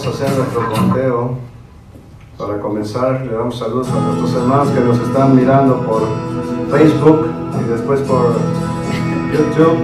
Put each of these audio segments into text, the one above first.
a hacer nuestro conteo. Para comenzar, le damos saludos a nuestros hermanos que nos están mirando por Facebook y después por YouTube.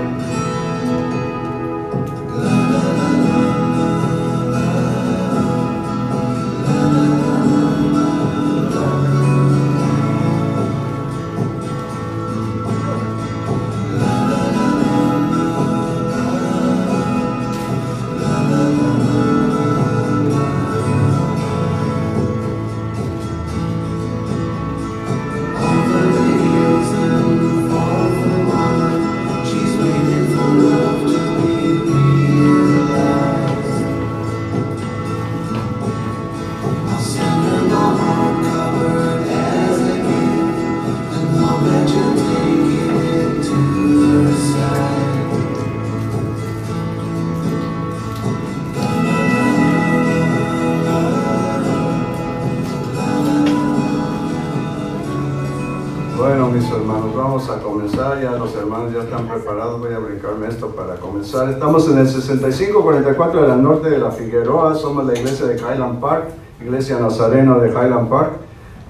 Bueno, mis hermanos, vamos a comenzar. Ya los hermanos ya están preparados. Voy a brincarme esto para comenzar. Estamos en el 6544 de la Norte de la Figueroa. Somos la iglesia de Highland Park, iglesia nazareno de Highland Park.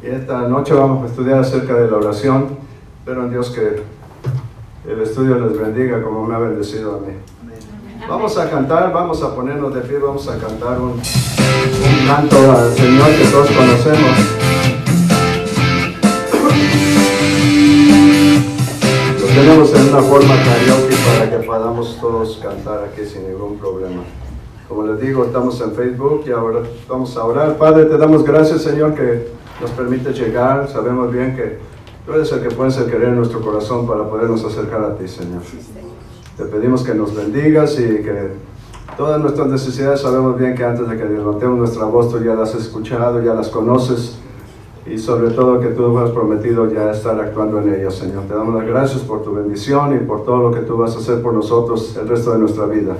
Y esta noche vamos a estudiar acerca de la oración. Espero en Dios que el estudio les bendiga como me ha bendecido a mí. Vamos a cantar, vamos a ponernos de pie, vamos a cantar un canto al Señor que todos conocemos. Lo tenemos en una forma karaoke para que podamos todos cantar aquí sin ningún problema. Como les digo, estamos en Facebook y ahora vamos a orar. Padre, te damos gracias, Señor, que nos permite llegar. Sabemos bien que tú eres el que pones el querer en nuestro corazón para podernos acercar a ti, Señor. Te pedimos que nos bendigas y que todas nuestras necesidades sabemos bien que antes de que levantemos nuestra voz tú ya las has escuchado, ya las conoces. Y sobre todo que tú has prometido ya estar actuando en ellas, Señor. Te damos las gracias por tu bendición y por todo lo que tú vas a hacer por nosotros el resto de nuestra vida.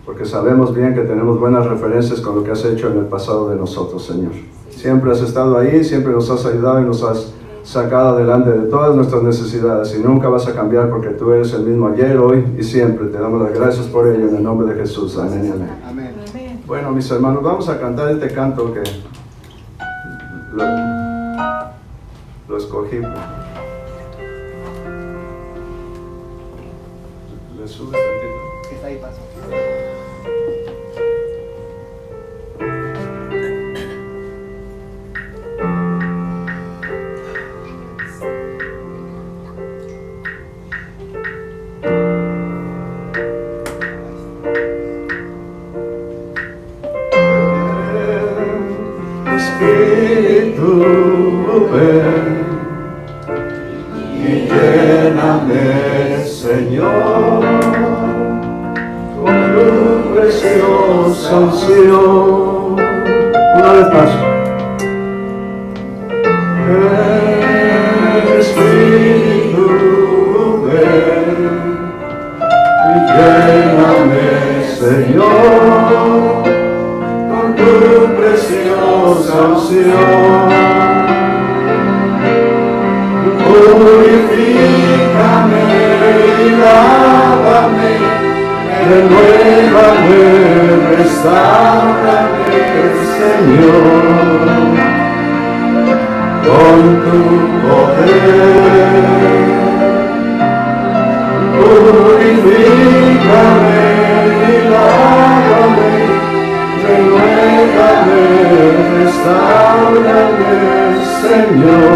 Porque sabemos bien que tenemos buenas referencias con lo que has hecho en el pasado de nosotros, Señor. Siempre has estado ahí, siempre nos has ayudado y nos has sacado adelante de todas nuestras necesidades. Y nunca vas a cambiar porque tú eres el mismo ayer, hoy y siempre. Te damos las gracias por ello en el nombre de Jesús. Amén y amén. Amén. Bueno, mis hermanos, vamos a cantar este canto que lo escogí. ¿Le subes tantito? Está ahí, paso. Espíritu, ven y lléname, Señor, con tu preciosa unción. Una vez más. Espíritu, ven y lléname, Señor, con tu preciosa unción. Purifícame y lávame, renuévame, restáurame, Señor, con tu poder. Purifícame y lávame, renuévame, restáurame, Señor.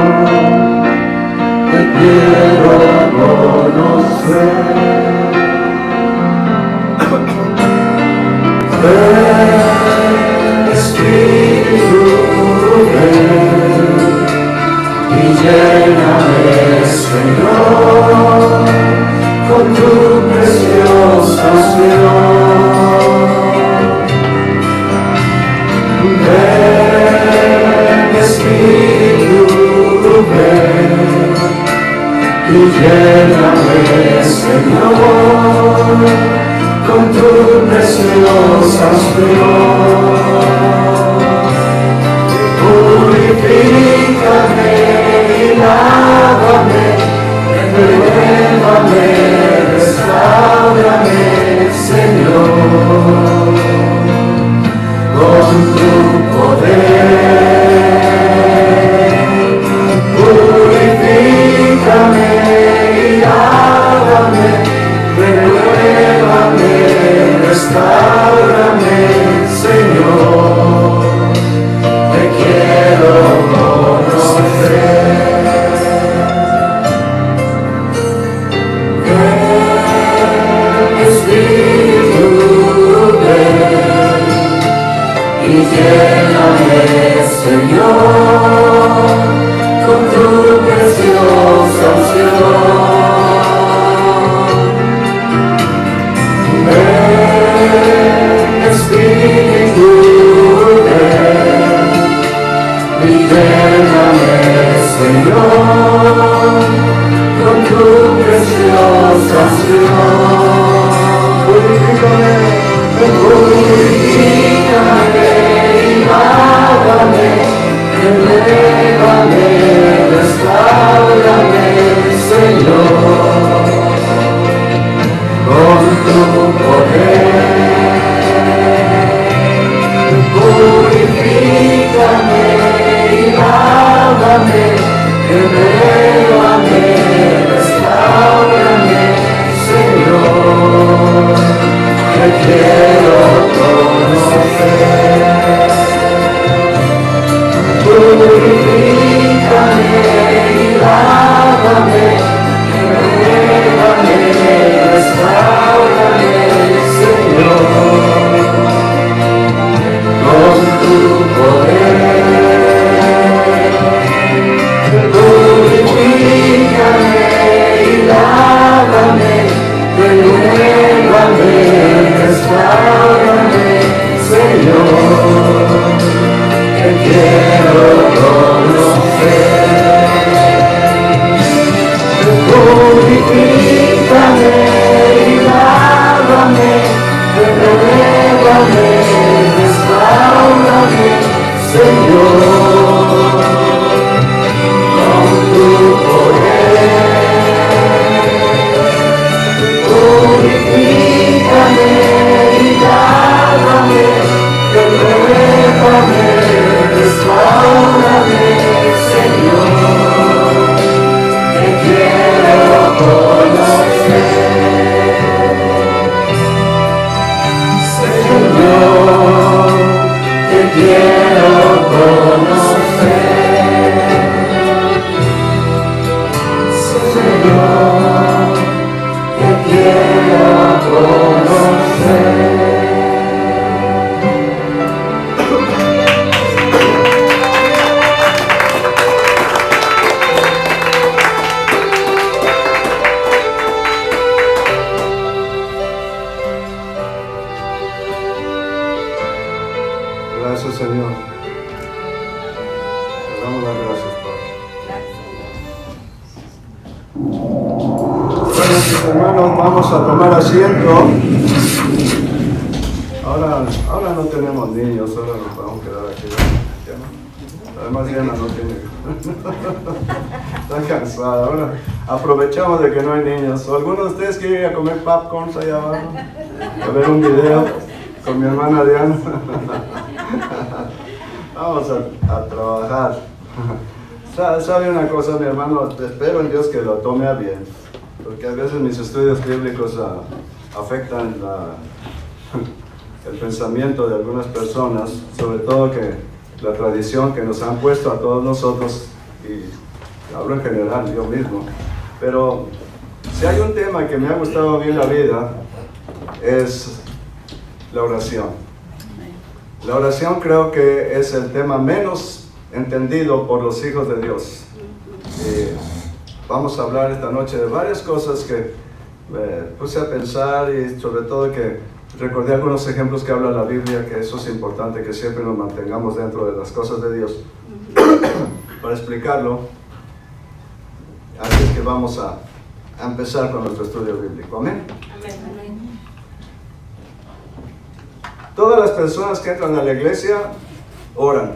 Te quiero conocer. Ven, Espíritu, ven y lléname, Señor, con tu preciosa unción. Ven, Espíritu, ven y lléname, Señor, con tu preciosa unción. Purifícame y lávame, renuévame, restaurame, Señor, con tu con tu preciosa unción. Purifícame y lávame, renuévame, restaurame, Señor, con tu poder. Purifícame y lávame, renuévame, restaurame, Señor, te quiero conocer. Purifícame y lávame, renuévame, restaurame, Señor, con tu poder. Purifícame y lávame, renuévame, restaurame, Señor, te quiero conocer. Purifícame y lávame, renuévame, restaurame, Señor, con tu poder. Purifícame y lávame, renuévame, restaurame, Señor, te quiero conocer. Señor, te quiero conocer. Señor, te quiero conocer. Gracias, Señor. Te damos las gracias, Padre. Bueno, mis hermanos, vamos a tomar asiento. Ahora no tenemos niños, ahora nos vamos a quedar aquí. ¿Ya no? Además, Diana no tiene. Está cansada. Ahora aprovechamos de que no hay niños. ¿O alguno de ustedes quiere ir a comer popcorn allá abajo? A ver un video con mi hermana Diana. Vamos a trabajar. ¿Sabe una cosa, mi hermano? Espero en Dios que lo tome a bien, porque a veces mis estudios bíblicos afectan el pensamiento de algunas personas, sobre todo que la tradición que nos han puesto a todos nosotros, y hablo en general, yo mismo. Pero si hay un tema que me ha gustado bien la vida, es la oración. La oración creo que es el tema menos entendido por los hijos de Dios. Y vamos a hablar esta noche de varias cosas que me puse a pensar, y sobre todo que recordé algunos ejemplos que habla la Biblia, que eso es importante, que siempre nos mantengamos dentro de las cosas de Dios para explicarlo. Así es que vamos a empezar con nuestro estudio bíblico. Amén. Amén. Todas las personas que entran a la iglesia oran,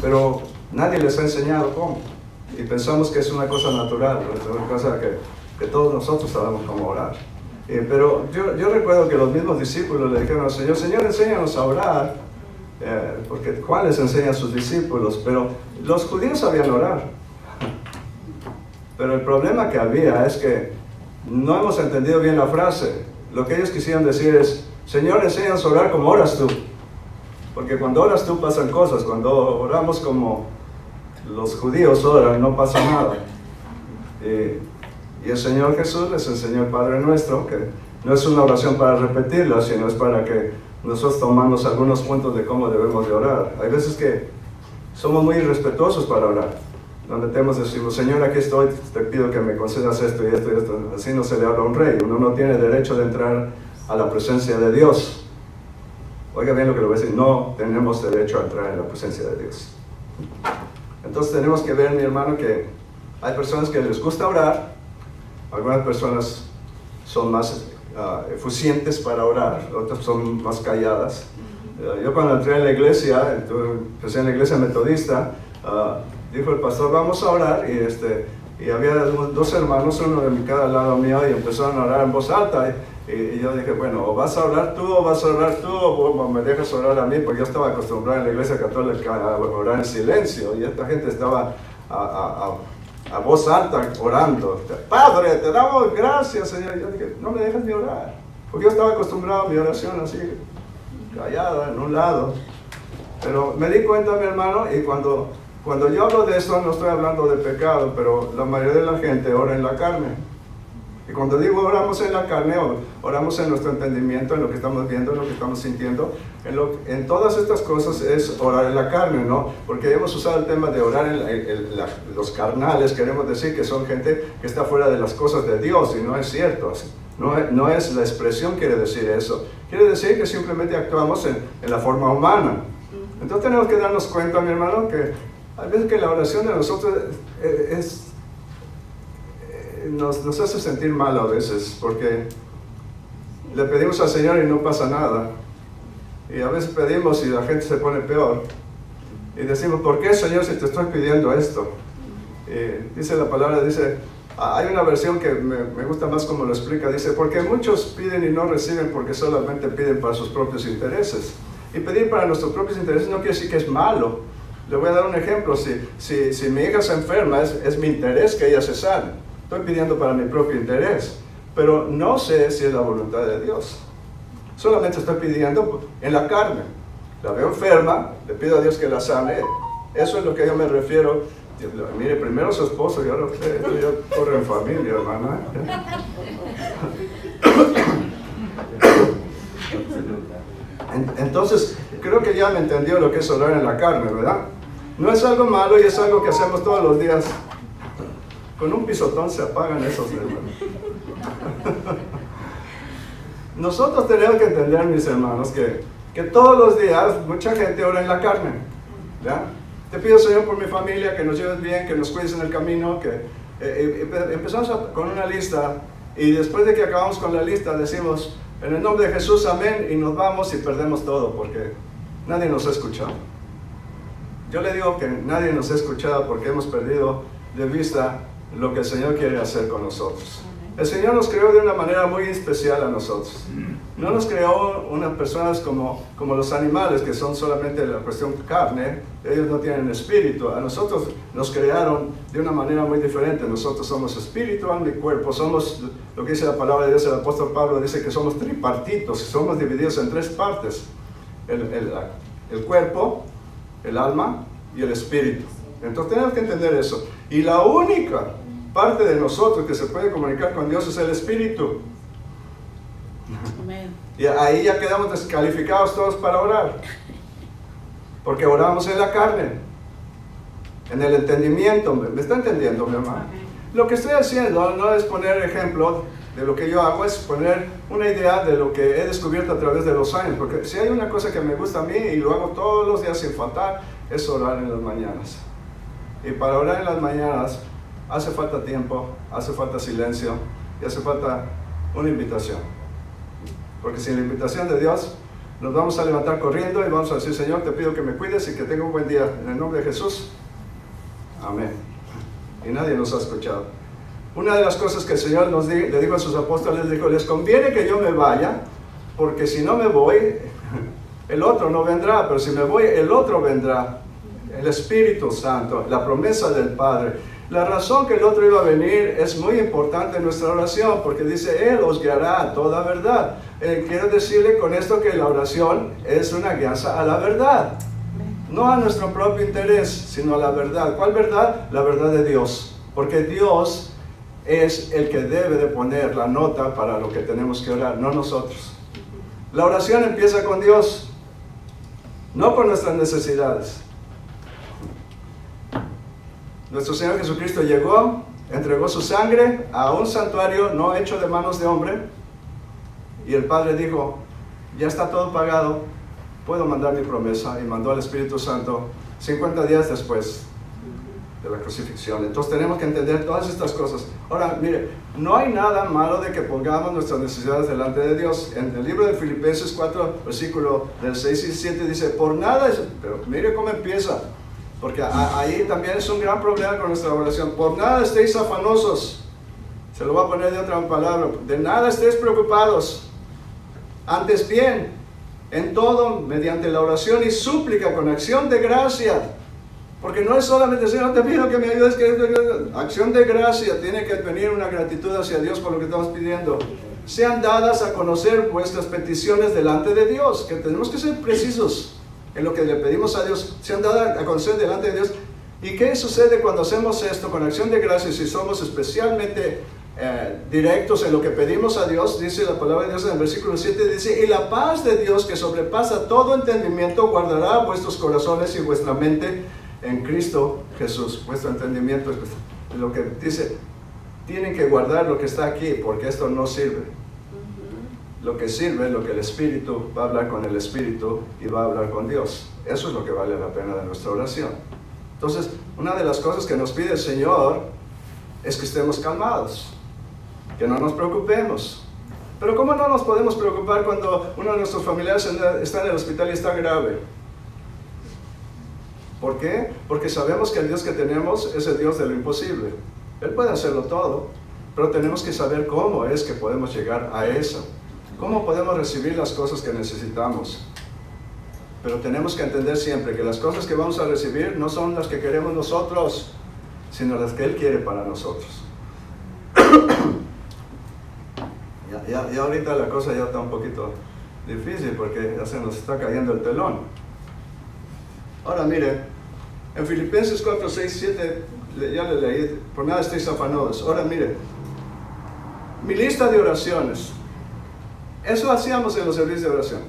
pero nadie les ha enseñado cómo, y pensamos que es una cosa natural, es una cosa que todos nosotros sabemos cómo orar. Pero yo recuerdo que los mismos discípulos le dijeron al Señor: Señor, enséñanos a orar, porque Juan les enseña a sus discípulos, pero los judíos sabían orar. Pero el problema que había es que no hemos entendido bien la frase. Lo que ellos quisieron decir es: Señor, enséñanos a orar como oras tú. Porque cuando oras tú pasan cosas. Cuando oramos como los judíos oran, no pasa nada. Y el Señor Jesús les enseñó el Padre Nuestro, que no es una oración para repetirla, sino es para que nosotros tomamos algunos puntos de cómo debemos de orar. Hay veces que somos muy irrespetuosos para orar. Nos metemos y decimos: Señor, aquí estoy, te pido que me concedas esto y esto y esto. Así no se le habla a un rey. Uno no tiene derecho de entrar a la presencia de Dios. Oiga bien lo que le voy a decir: no tenemos derecho a entrar en la presencia de Dios. Entonces tenemos que ver, mi hermano, que hay personas que les gusta orar, algunas personas son más efusientes para orar, otras son más calladas. Yo cuando entré en la iglesia, empecé en la iglesia metodista, dijo el pastor, vamos a orar, y había dos hermanos, uno de cada lado mío, y empezaron a orar en voz alta, y yo dije, bueno, o vas a orar tú, o me dejas orar a mí, porque yo estaba acostumbrado en la iglesia católica a orar en silencio, y esta gente estaba a voz alta orando. Padre, te damos gracias, Señor. Yo dije, no me dejas ni orar, porque yo estaba acostumbrado a mi oración así, callada, en un lado. Pero me di cuenta, mi hermano, y cuando yo hablo de esto, no estoy hablando de pecado, pero la mayoría de la gente ora en la carne. Y cuando digo oramos en la carne, oramos en nuestro entendimiento, en lo que estamos viendo, en lo que estamos sintiendo. En todas estas cosas es orar en la carne, ¿no? Porque hemos usado el tema de orar en los carnales, queremos decir que son gente que está fuera de las cosas de Dios, y no es cierto. No es la expresión quiere decir eso. Quiere decir que simplemente actuamos en la forma humana. Entonces tenemos que darnos cuenta, mi hermano, que a veces que la oración de nosotros nos hace sentir mal a veces, porque le pedimos al Señor y no pasa nada. Y a veces pedimos y la gente se pone peor. Y decimos, ¿por qué, Señor, si te estoy pidiendo esto? Y dice la palabra, hay una versión que me gusta más como lo explica, dice, porque muchos piden y no reciben porque solamente piden para sus propios intereses. Y pedir para nuestros propios intereses no quiere decir que es malo. Le voy a dar un ejemplo, si mi hija se enferma, es mi interés que ella se sane. Estoy pidiendo para mi propio interés, pero no sé si es la voluntad de Dios. Solamente estoy pidiendo en la carne. La veo enferma, le pido a Dios que la sane. Eso es lo que yo me refiero. Mire, primero su esposo y ahora usted. Yo corro en familia, hermana. Entonces, creo que ya me entendió lo que es orar en la carne, ¿verdad? No es algo malo y es algo que hacemos todos los días. Con un pisotón se apagan esos, hermanos. Nosotros tenemos que entender, mis hermanos, que todos los días mucha gente ora en la carne, ¿ya? Te pido, Señor, por mi familia, que nos lleves bien, que nos cuides en el camino, que empezamos con una lista, y después de que acabamos con la lista decimos, en el nombre de Jesús, amén, y nos vamos y perdemos todo, porque nadie nos ha escuchado. Yo le digo que nadie nos ha escuchado porque hemos perdido de vista lo que el Señor quiere hacer con nosotros. El Señor nos creó de una manera muy especial a nosotros. No nos creó unas personas como los animales, que son solamente la cuestión carne. Ellos no tienen espíritu. A nosotros nos crearon de una manera muy diferente. Nosotros somos espíritu, alma y cuerpo. Somos, lo que dice la palabra de Dios, el apóstol Pablo dice que somos tripartitos, somos divididos en tres partes. El cuerpo, el alma y el espíritu. Entonces tenemos que entender eso. Y la única parte de nosotros que se puede comunicar con Dios es el espíritu. Amén. Y ahí ya quedamos descalificados todos para orar. Porque oramos en la carne, en el entendimiento. ¿Me está entendiendo, mi hermano? Lo que estoy haciendo no es poner ejemplo de lo que yo hago, es poner una idea de lo que he descubierto a través de los años. Porque si hay una cosa que me gusta a mí y lo hago todos los días sin faltar, es orar en las mañanas. Y para orar en las mañanas hace falta tiempo, hace falta silencio y hace falta una invitación. Porque sin la invitación de Dios nos vamos a levantar corriendo y vamos a decir, Señor, te pido que me cuides y que tenga un buen día. En el nombre de Jesús. Amén. Y nadie nos ha escuchado. Una de las cosas que el Señor le dijo a sus apóstoles, dijo, les conviene que yo me vaya, porque si no me voy, el otro no vendrá, pero si me voy, el otro vendrá. El Espíritu Santo, la promesa del Padre. La razón que el otro iba a venir es muy importante en nuestra oración, porque dice, Él os guiará a toda verdad. Quiero decirle con esto que la oración es una guianza a la verdad. No a nuestro propio interés, sino a la verdad. ¿Cuál verdad? La verdad de Dios. Porque Dios es el que debe de poner la nota para lo que tenemos que orar, no nosotros. La oración empieza con Dios, no con nuestras necesidades. Nuestro Señor Jesucristo llegó, entregó su sangre a un santuario no hecho de manos de hombre, y el Padre dijo, ya está todo pagado, puedo mandar mi promesa, y mandó al Espíritu Santo 50 días después. de la crucifixión. Entonces tenemos que entender todas estas cosas. Ahora, mire, no hay nada malo de que pongamos nuestras necesidades delante de Dios. En el libro de Filipenses 4, versículo del 6 y 7 dice, por nada, pero mire cómo empieza, porque ahí también es un gran problema con nuestra oración. Por nada estéis afanosos, se lo voy a poner de otra palabra, de nada estéis preocupados, antes bien, en todo, mediante la oración y súplica con acción de gracia. Porque no es solamente, Señor, te pido que me ayudes, acción de gracia, tiene que venir una gratitud hacia Dios por lo que estamos pidiendo. Sean dadas a conocer vuestras peticiones delante de Dios, que tenemos que ser precisos en lo que le pedimos a Dios, sean dadas a conocer delante de Dios. ¿Y qué sucede cuando hacemos esto con acción de gracia? Si somos especialmente directos en lo que pedimos a Dios, dice la palabra de Dios en el versículo 7, dice, y la paz de Dios que sobrepasa todo entendimiento guardará vuestros corazones y vuestra mente en Cristo Jesús. Vuestro entendimiento es lo que dice, tienen que guardar lo que está aquí, porque esto no sirve. Lo que sirve es lo que el Espíritu va a hablar con el Espíritu y va a hablar con Dios. Eso es lo que vale la pena de nuestra oración. Entonces, una de las cosas que nos pide el Señor es que estemos calmados, que no nos preocupemos. Pero ¿cómo no nos podemos preocupar cuando uno de nuestros familiares está en el hospital y está grave? ¿Por qué? Porque sabemos que el Dios que tenemos es el Dios de lo imposible. Él puede hacerlo todo, pero tenemos que saber cómo es que podemos llegar a eso. ¿Cómo podemos recibir las cosas que necesitamos? Pero tenemos que entender siempre que las cosas que vamos a recibir no son las que queremos nosotros, sino las que Él quiere para nosotros. Ya ahorita la cosa ya está un poquito difícil porque ya se nos está cayendo el telón. Ahora mire, en Filipenses 4, 6, 7, ya le leí, por nada estéis afanosos. Ahora mire, mi lista de oraciones, eso hacíamos en los servicios de oración.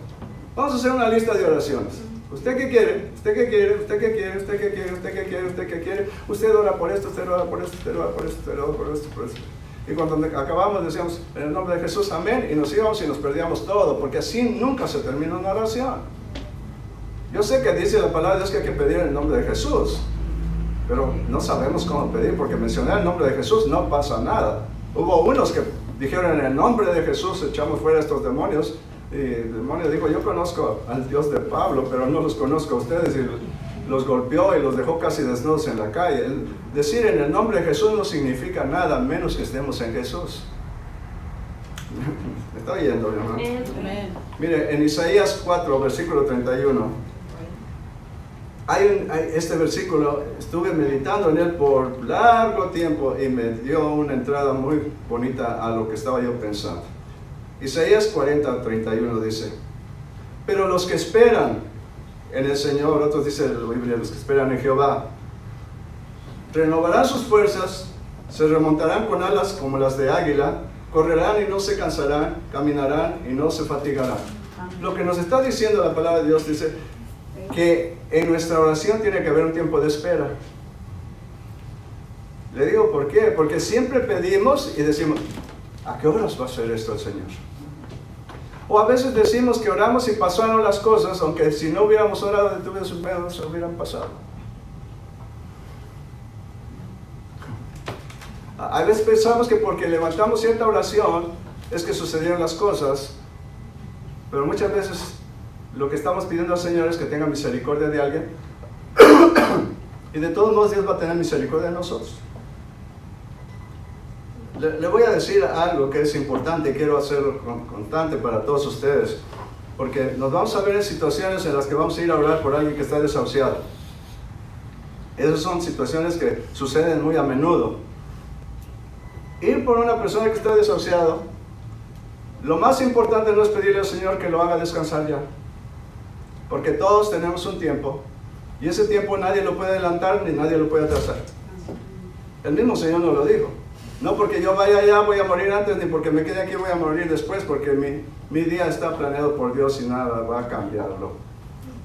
Vamos a hacer una lista de oraciones. ¿Usted qué quiere? ¿Usted qué quiere? ¿Usted qué quiere? ¿Usted qué quiere? ¿Usted qué quiere? ¿Usted qué quiere? Usted ora por esto, usted ora por esto, usted ora por esto, usted ora por esto, por esto. Y cuando acabamos decíamos, en el nombre de Jesús, amén, y nos íbamos y nos perdíamos todo, porque así nunca se termina una oración. Yo sé que dice la palabra de Dios que hay que pedir en el nombre de Jesús, pero no sabemos cómo pedir, porque mencionar el nombre de Jesús no pasa nada. Hubo unos que dijeron, en el nombre de Jesús echamos fuera a estos demonios, y el demonio dijo, yo conozco al Dios de Pablo, pero no los conozco a ustedes, y los golpeó y los dejó casi desnudos en la calle. Decir en el nombre de Jesús no significa nada, menos que estemos en Jesús. ¿Me está oyendo, hermano? Amén. Mire, en Isaías 4, versículo 31, hay este versículo, estuve meditando en él por largo tiempo y me dio una entrada muy bonita a lo que estaba yo pensando. Isaías 40, 31 dice, pero los que esperan en el Señor, otros dice la Biblia, los que esperan en Jehová, renovarán sus fuerzas, se remontarán con alas como las de águila, correrán y no se cansarán, caminarán y no se fatigarán. Lo que nos está diciendo la palabra de Dios dice que en nuestra oración tiene que haber un tiempo de espera. Le digo por qué, porque siempre pedimos y decimos, ¿a qué horas va a hacer esto el Señor? O a veces decimos que oramos y pasaron las cosas, aunque si no hubiéramos orado de todos sus medios, se hubieran pasado. A veces pensamos que porque levantamos cierta oración es que sucedieron las cosas, pero muchas veces lo que estamos pidiendo al Señor es que tenga misericordia de alguien y de todos modos Dios va a tener misericordia de nosotros. Le voy a decir algo que es importante y quiero hacerlo constante para todos ustedes, porque nos vamos a ver en situaciones en las que vamos a ir a orar por alguien que está desahuciado. Esas son situaciones que suceden muy a menudo. Ir por una persona que está desahuciado, lo más importante no es pedirle al Señor que lo haga descansar ya, porque todos tenemos un tiempo y ese tiempo nadie lo puede adelantar ni nadie lo puede atrasar. El mismo Señor nos lo dijo. No porque yo vaya allá voy a morir antes, ni porque me quede aquí voy a morir después, porque mi día está planeado por Dios y nada va a cambiarlo.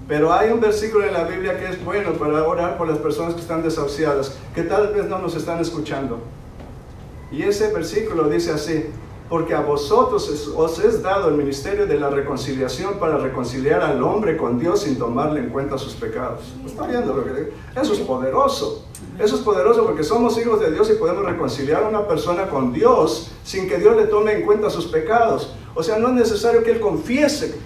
Pero hay un versículo en la Biblia que es bueno para orar por las personas que están desahuciadas, que tal vez no nos están escuchando. Y ese versículo dice así, porque a vosotros os es dado el ministerio de la reconciliación para reconciliar al hombre con Dios sin tomarle en cuenta sus pecados. ¿Está viendo lo que digo? Eso es poderoso. Eso es poderoso porque somos hijos de Dios y podemos reconciliar a una persona con Dios sin que Dios le tome en cuenta sus pecados. O sea, no es necesario que Él confiese,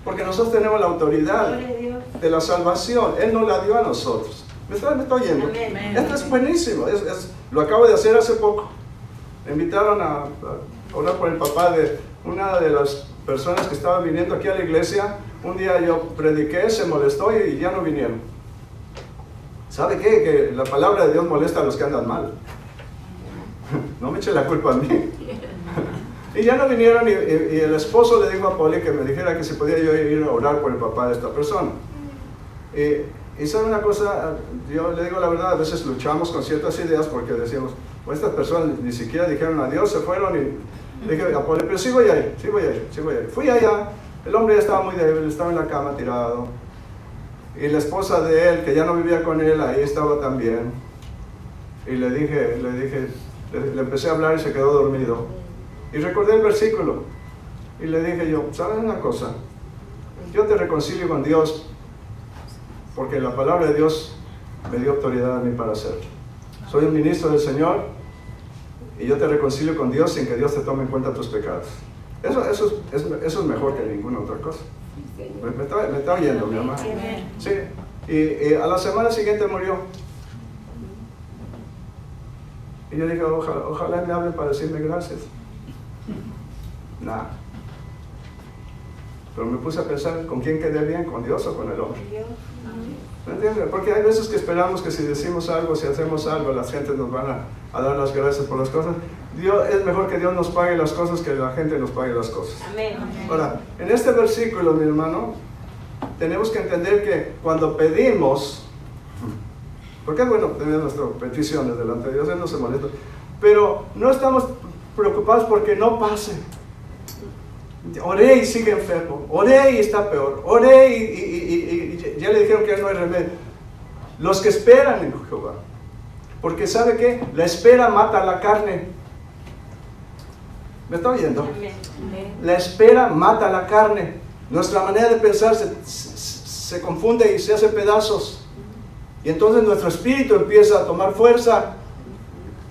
porque nosotros tenemos la autoridad de la salvación. Él nos la dio a nosotros. ¿Me está oyendo? Amén. Esto es buenísimo. Lo acabo de hacer hace poco. Me invitaron a orar por el papá de una de las personas que estaban viniendo aquí a la iglesia. Un día yo prediqué, se molestó y ya no vinieron. ¿Sabe qué? Que la palabra de Dios molesta a los que andan mal. No me eche la culpa a mí. Y ya no vinieron y el esposo le dijo a Poli que me dijera que si podía yo ir a orar por el papá de esta persona. Y sabe una cosa, yo le digo la verdad, a veces luchamos con ciertas ideas porque decimos, pues estas personas ni siquiera dijeron adiós, se fueron y le dije a Poli, pero sí voy a ir, sí voy a ir, sí voy a ir. Fui allá, el hombre ya estaba muy débil, estaba en la cama tirado. Y la esposa de él, que ya no vivía con él, ahí estaba también. Y le empecé a hablar y se quedó dormido. Y recordé el versículo. Y le dije yo, ¿sabes una cosa? Yo te reconcilio con Dios porque la palabra de Dios me dio autoridad a mí para hacerlo. Soy un ministro del Señor y yo te reconcilio con Dios sin que Dios te tome en cuenta tus pecados. Eso es mejor que ninguna otra cosa. Me está oyendo, mi mamá. Sí. Y a la semana siguiente murió. Y yo dije, ojalá me hablen para decirme gracias. Nada. Pero me puse a pensar, ¿con quién quedé bien? ¿Con Dios o con el hombre? ¿Me entiendes? Porque hay veces que esperamos que si decimos algo, si hacemos algo, las gentes nos van a dar las gracias por las cosas. Es mejor que Dios nos pague las cosas que la gente nos pague las cosas. Amén. Ahora, en este versículo, mi hermano, tenemos que entender que cuando pedimos, porque es bueno tener nuestras peticiones delante de Dios, Él no se molesta, pero no estamos preocupados porque no pase. Oré y sigue enfermo, oré y está peor, oré y ya le dijeron que no hay remedio. Los que esperan en Jehová, porque ¿sabe qué? La espera mata la carne. ¿Me está oyendo? La espera mata la carne. Nuestra manera de pensar se confunde y se hace pedazos. Y entonces nuestro espíritu empieza a tomar fuerza.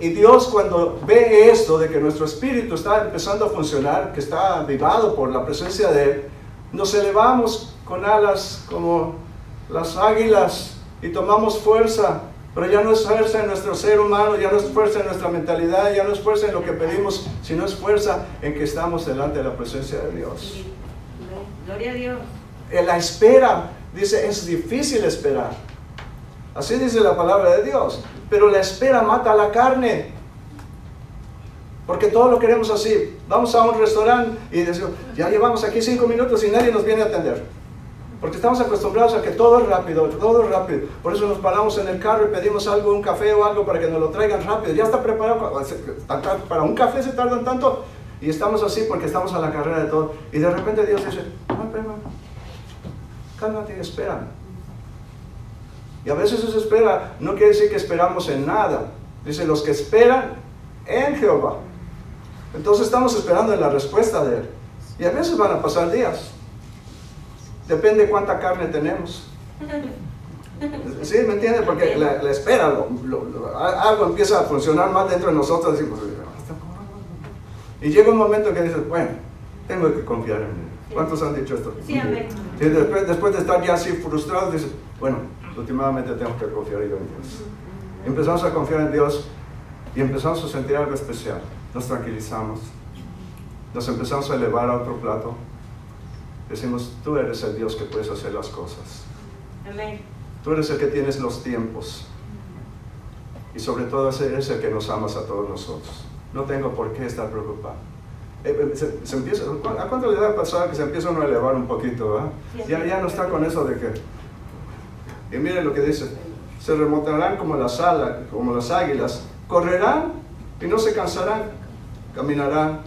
Y Dios, cuando ve esto de que nuestro espíritu está empezando a funcionar, que está avivado por la presencia de Él, nos elevamos con alas como las águilas y tomamos fuerza. Pero ya no es fuerza en nuestro ser humano, ya no es fuerza en nuestra mentalidad, ya no es fuerza en lo que pedimos, sino es fuerza en que estamos delante de la presencia de Dios. Gloria a Dios. La espera, dice, es difícil esperar. Así dice la palabra de Dios. Pero la espera mata la carne. Porque todo lo queremos así. Vamos a un restaurante y decimos, ya llevamos aquí 5 minutos y nadie nos viene a atender. Porque estamos acostumbrados a que todo es rápido, todo es rápido. Por eso nos paramos en el carro y pedimos algo, un café o algo para que nos lo traigan rápido. Ya está preparado, para un café se tardan tanto. Y estamos así porque estamos a la carrera de todo. Y de repente Dios dice, no, cálmate y espera. Y a veces esa espera no quiere decir que esperamos en nada. Dice, los que esperan en Jehová. Entonces estamos esperando en la respuesta de Él. Y a veces van a pasar días. Depende cuánta carne tenemos. ¿Sí? ¿Me entiendes? Porque la espera, algo empieza a funcionar más dentro de nosotros. Decimos, y llega un momento que dices, bueno, tengo que confiar en Él. ¿Cuántos han dicho esto? Sí, amén. Y después de estar ya así frustrados, dices, bueno, últimamente tengo que confiar yo en Dios. Y empezamos a confiar en Dios y empezamos a sentir algo especial. Nos tranquilizamos. Nos empezamos a elevar a otro plato. Decimos, tú eres el Dios que puedes hacer las cosas. Amén. Tú eres el que tienes los tiempos. Y sobre todo eres el que nos amas a todos nosotros. No tengo por qué estar preocupado. Se empieza, ¿a cuánto le da pasar que se empieza uno a elevar un poquito? Ya no está con eso de que... Y miren lo que dice. Se remontarán como las águilas. Correrán y no se cansarán. Caminarán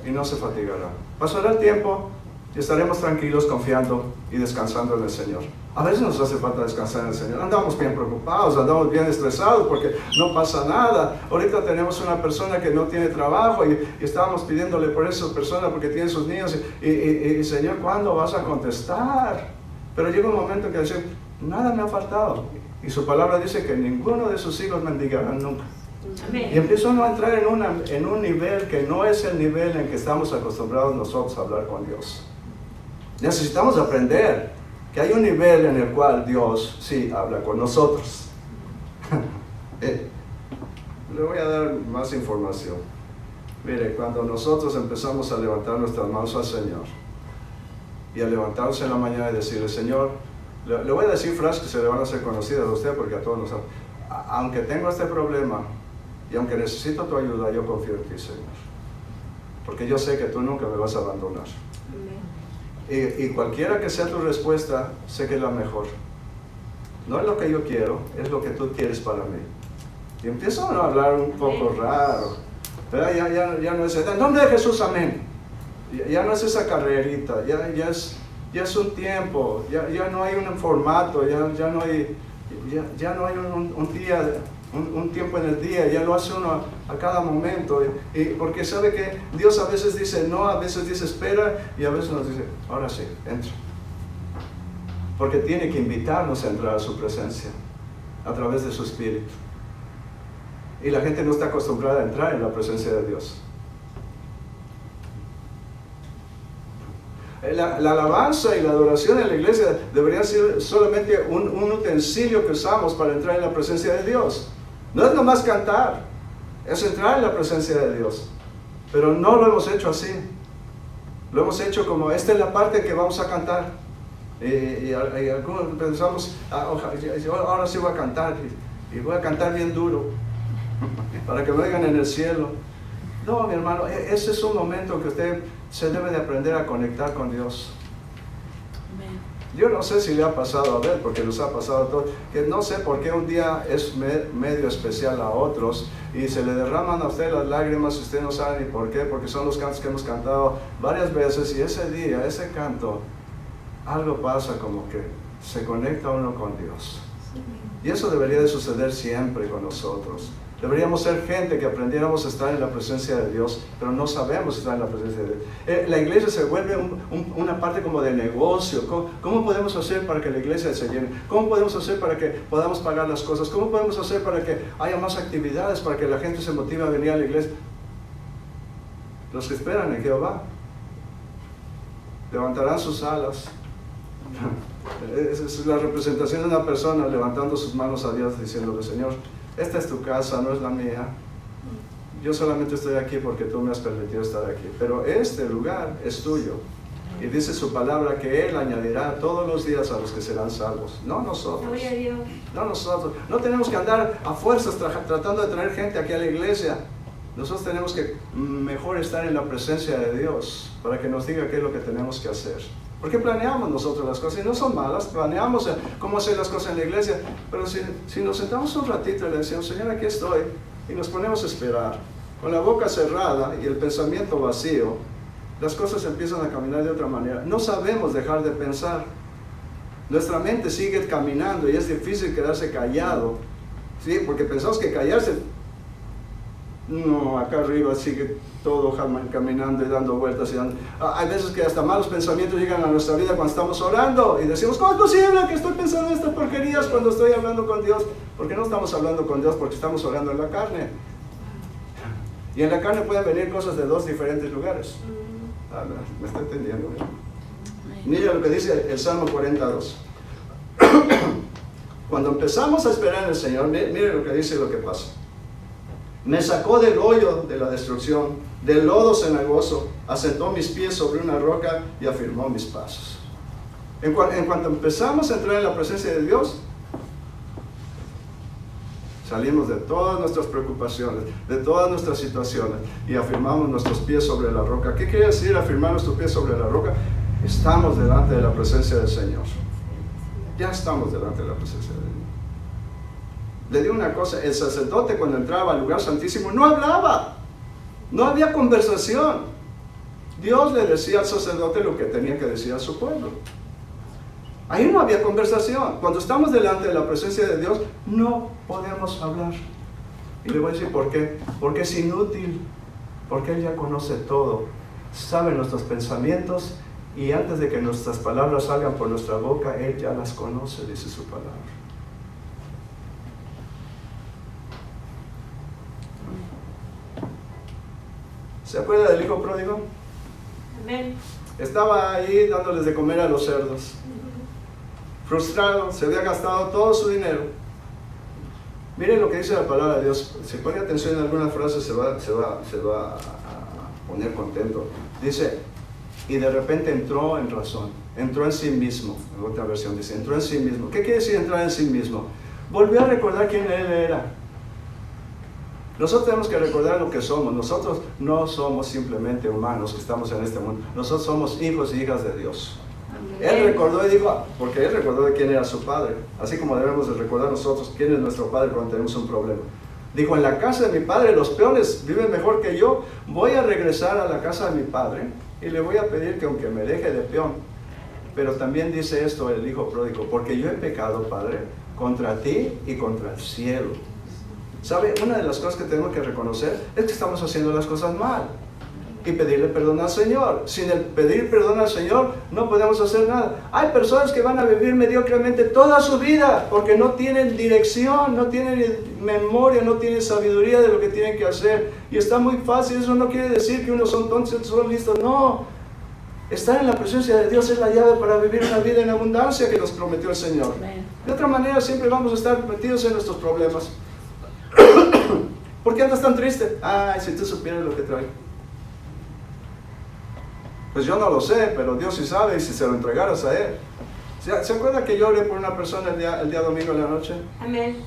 y no se fatigarán. Pasará el tiempo y estaremos tranquilos confiando y descansando en el Señor. A veces nos hace falta descansar en el Señor. Andamos bien preocupados, andamos bien estresados porque no pasa nada. Ahorita tenemos una persona que no tiene trabajo y estábamos pidiéndole por esa persona porque tiene sus niños y Señor, ¿cuándo vas a contestar? Pero llega un momento que decimos, nada me ha faltado. Y su palabra dice que ninguno de sus hijos mendigarán nunca. Y Amén. empieza uno a entrar en un nivel que no es el nivel en que estamos acostumbrados nosotros a hablar con Dios. Necesitamos aprender que hay un nivel en el cual Dios sí habla con nosotros. Le voy a dar más información. Mire, cuando nosotros empezamos a levantar nuestras manos al Señor y a levantarnos en la mañana y decirle, Señor, le voy a decir frases que se le van a hacer conocidas a usted porque a todos nos... Aunque tengo este problema y aunque necesito tu ayuda, yo confío en ti, Señor. Porque yo sé que tú nunca me vas a abandonar. Y cualquiera que sea tu respuesta, sé que es la mejor. No es lo que yo quiero, es lo que tú quieres para mí. Y empiezo a hablar un poco raro. Pero ya no es, en nombre de Jesús, amén. Ya no es esa carrerita, ya es un tiempo, ya no hay un formato, ya no hay un tiempo en el día, ya lo hace uno a cada momento. Y porque sabe que Dios a veces dice no, a veces dice espera, y a veces nos dice, ahora sí, entra. Porque tiene que invitarnos a entrar a su presencia a través de su Espíritu. Y la gente no está acostumbrada a entrar en la presencia de Dios. La alabanza y la adoración en la iglesia debería ser solamente un utensilio que usamos para entrar en la presencia de Dios. No es nomás cantar, es entrar en la presencia de Dios. Pero no lo hemos hecho así. Lo hemos hecho como, esta es la parte que vamos a cantar. Y algunos pensamos, ahora sí voy a cantar, y voy a cantar bien duro, para que me oigan en el cielo. No, mi hermano, ese es un momento que usted se debe de aprender a conectar con Dios. Yo no sé si le ha pasado a ver, porque nos ha pasado a todos, que no sé por qué un día es medio especial a otros y se le derraman a usted las lágrimas y usted no sabe ni por qué, porque son los cantos que hemos cantado varias veces y ese día, ese canto, algo pasa como que se conecta uno con Dios. Y eso debería de suceder siempre con nosotros. Deberíamos ser gente que aprendiéramos a estar en la presencia de Dios, pero no sabemos estar en la presencia de Dios. La iglesia se vuelve una parte como de negocio. ¿Cómo podemos hacer para que la iglesia se llene? ¿Cómo podemos hacer para que podamos pagar las cosas? ¿Cómo podemos hacer para que haya más actividades, para que la gente se motive a venir a la iglesia? Los que esperan en Jehová levantarán sus alas. Es la representación de una persona levantando sus manos a Dios diciéndole, Señor, esta es tu casa, no es la mía. Yo solamente estoy aquí porque tú me has permitido estar aquí. Pero este lugar es tuyo. Y dice su palabra que Él añadirá todos los días a los que serán salvos. No nosotros. Gloria a Dios. No nosotros. No tenemos que andar a fuerzas tratando de traer gente aquí a la iglesia. Nosotros tenemos que mejor estar en la presencia de Dios para que nos diga qué es lo que tenemos que hacer. Porque planeamos nosotros las cosas y no son malas, planeamos cómo hacer las cosas en la iglesia, pero si nos sentamos un ratito y le decimos, Señor, aquí estoy, y nos ponemos a esperar, con la boca cerrada y el pensamiento vacío, las cosas empiezan a caminar de otra manera. No sabemos dejar de pensar. Nuestra mente sigue caminando y es difícil quedarse callado, ¿sí? Porque pensamos que callarse, no, acá arriba sigue todo caminando y dando vueltas. Hay veces que hasta malos pensamientos llegan a nuestra vida cuando estamos orando y decimos, ¿cómo es posible que estoy pensando en estas porquerías cuando estoy hablando con Dios? ¿Por qué no estamos hablando con Dios? Porque estamos orando en la carne. Y en la carne pueden venir cosas de dos diferentes lugares. Me está entendiendo. Mira lo que dice el Salmo 42. Cuando empezamos a esperar en el Señor, mire lo que dice y lo que pasa. Me sacó del hoyo de la destrucción, del lodo cenagoso, asentó mis pies sobre una roca y afirmó mis pasos. En cuanto empezamos a entrar en la presencia de Dios, salimos de todas nuestras preocupaciones, de todas nuestras situaciones y afirmamos nuestros pies sobre la roca. ¿Qué quiere decir afirmar nuestros pies sobre la roca? Estamos delante de la presencia del Señor. Ya estamos delante de la presencia de Dios. Le digo una cosa, el sacerdote cuando entraba al lugar santísimo no hablaba, no había conversación. Dios le decía al sacerdote lo que tenía que decir a su pueblo. Ahí no había conversación. Cuando estamos delante de la presencia de Dios, no podemos hablar. Y le voy a decir por qué. Porque es inútil, porque Él ya conoce todo, sabe nuestros pensamientos y antes de que nuestras palabras salgan por nuestra boca, Él ya las conoce, dice su palabra. ¿Se acuerda del hijo pródigo? Amén. Estaba ahí dándoles de comer a los cerdos. Frustrado, se había gastado todo su dinero. Miren lo que dice la palabra de Dios. Si pone atención en alguna frase se va a poner contento. Dice, y de repente entró en razón, entró en sí mismo. En otra versión dice, entró en sí mismo. ¿Qué quiere decir entrar en sí mismo? Volvió a recordar quién él era. Nosotros tenemos que recordar lo que somos. Nosotros no somos simplemente humanos que estamos en este mundo. Nosotros somos hijos y hijas de Dios. Él recordó y dijo, porque él recordó de quién era su padre, así como debemos de recordar nosotros quién es nuestro padre cuando tenemos un problema. Dijo, en la casa de mi padre los peones viven mejor que yo, voy a regresar a la casa de mi padre y le voy a pedir que aunque me deje de peón. Pero también dice esto el hijo pródigo, porque yo he pecado, Padre, contra ti y contra el cielo. ¿Sabe? Una de las cosas que tenemos que reconocer es que estamos haciendo las cosas mal. Y pedirle perdón al Señor. Sin el pedir perdón al Señor no podemos hacer nada. Hay personas que van a vivir mediocremente toda su vida porque no tienen dirección, no tienen memoria, no tienen sabiduría de lo que tienen que hacer. Y está muy fácil, eso no quiere decir que unos son tontos y otros son listos, no. Estar en la presencia de Dios es la llave para vivir una vida en abundancia que nos prometió el Señor. De otra manera siempre vamos a estar metidos en nuestros problemas. ¿Por qué andas tan triste? Ay, si tú supieras lo que trae. Pues yo no lo sé, pero Dios sí sabe, y si se lo entregaras a Él. ¿Se acuerda que yo oré por una persona el día domingo en la noche? Amén.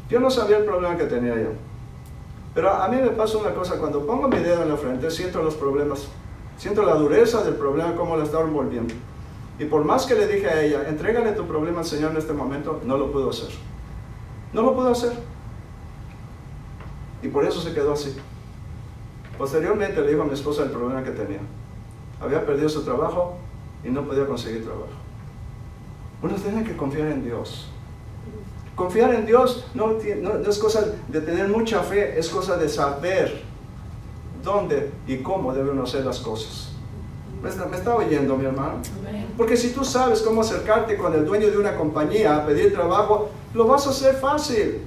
Yo no sabía el problema que tenía yo. Pero a mí me pasa una cosa, cuando pongo mi dedo en la frente, siento los problemas. Siento la dureza del problema, cómo la está envolviendo. Y por más que le dije a ella, entrégale tu problema al Señor en este momento, no lo pudo hacer. No lo pudo hacer. Y por eso se quedó así. Posteriormente le dijo a mi esposa el problema que tenía. Había perdido su trabajo y no podía conseguir trabajo. Uno tiene que confiar en Dios. Confiar en Dios no es cosa de tener mucha fe, es cosa de saber dónde y cómo debe uno hacer las cosas. ¿Me está oyendo, mi hermano? Porque si tú sabes cómo acercarte con el dueño de una compañía a pedir trabajo, lo vas a hacer fácil.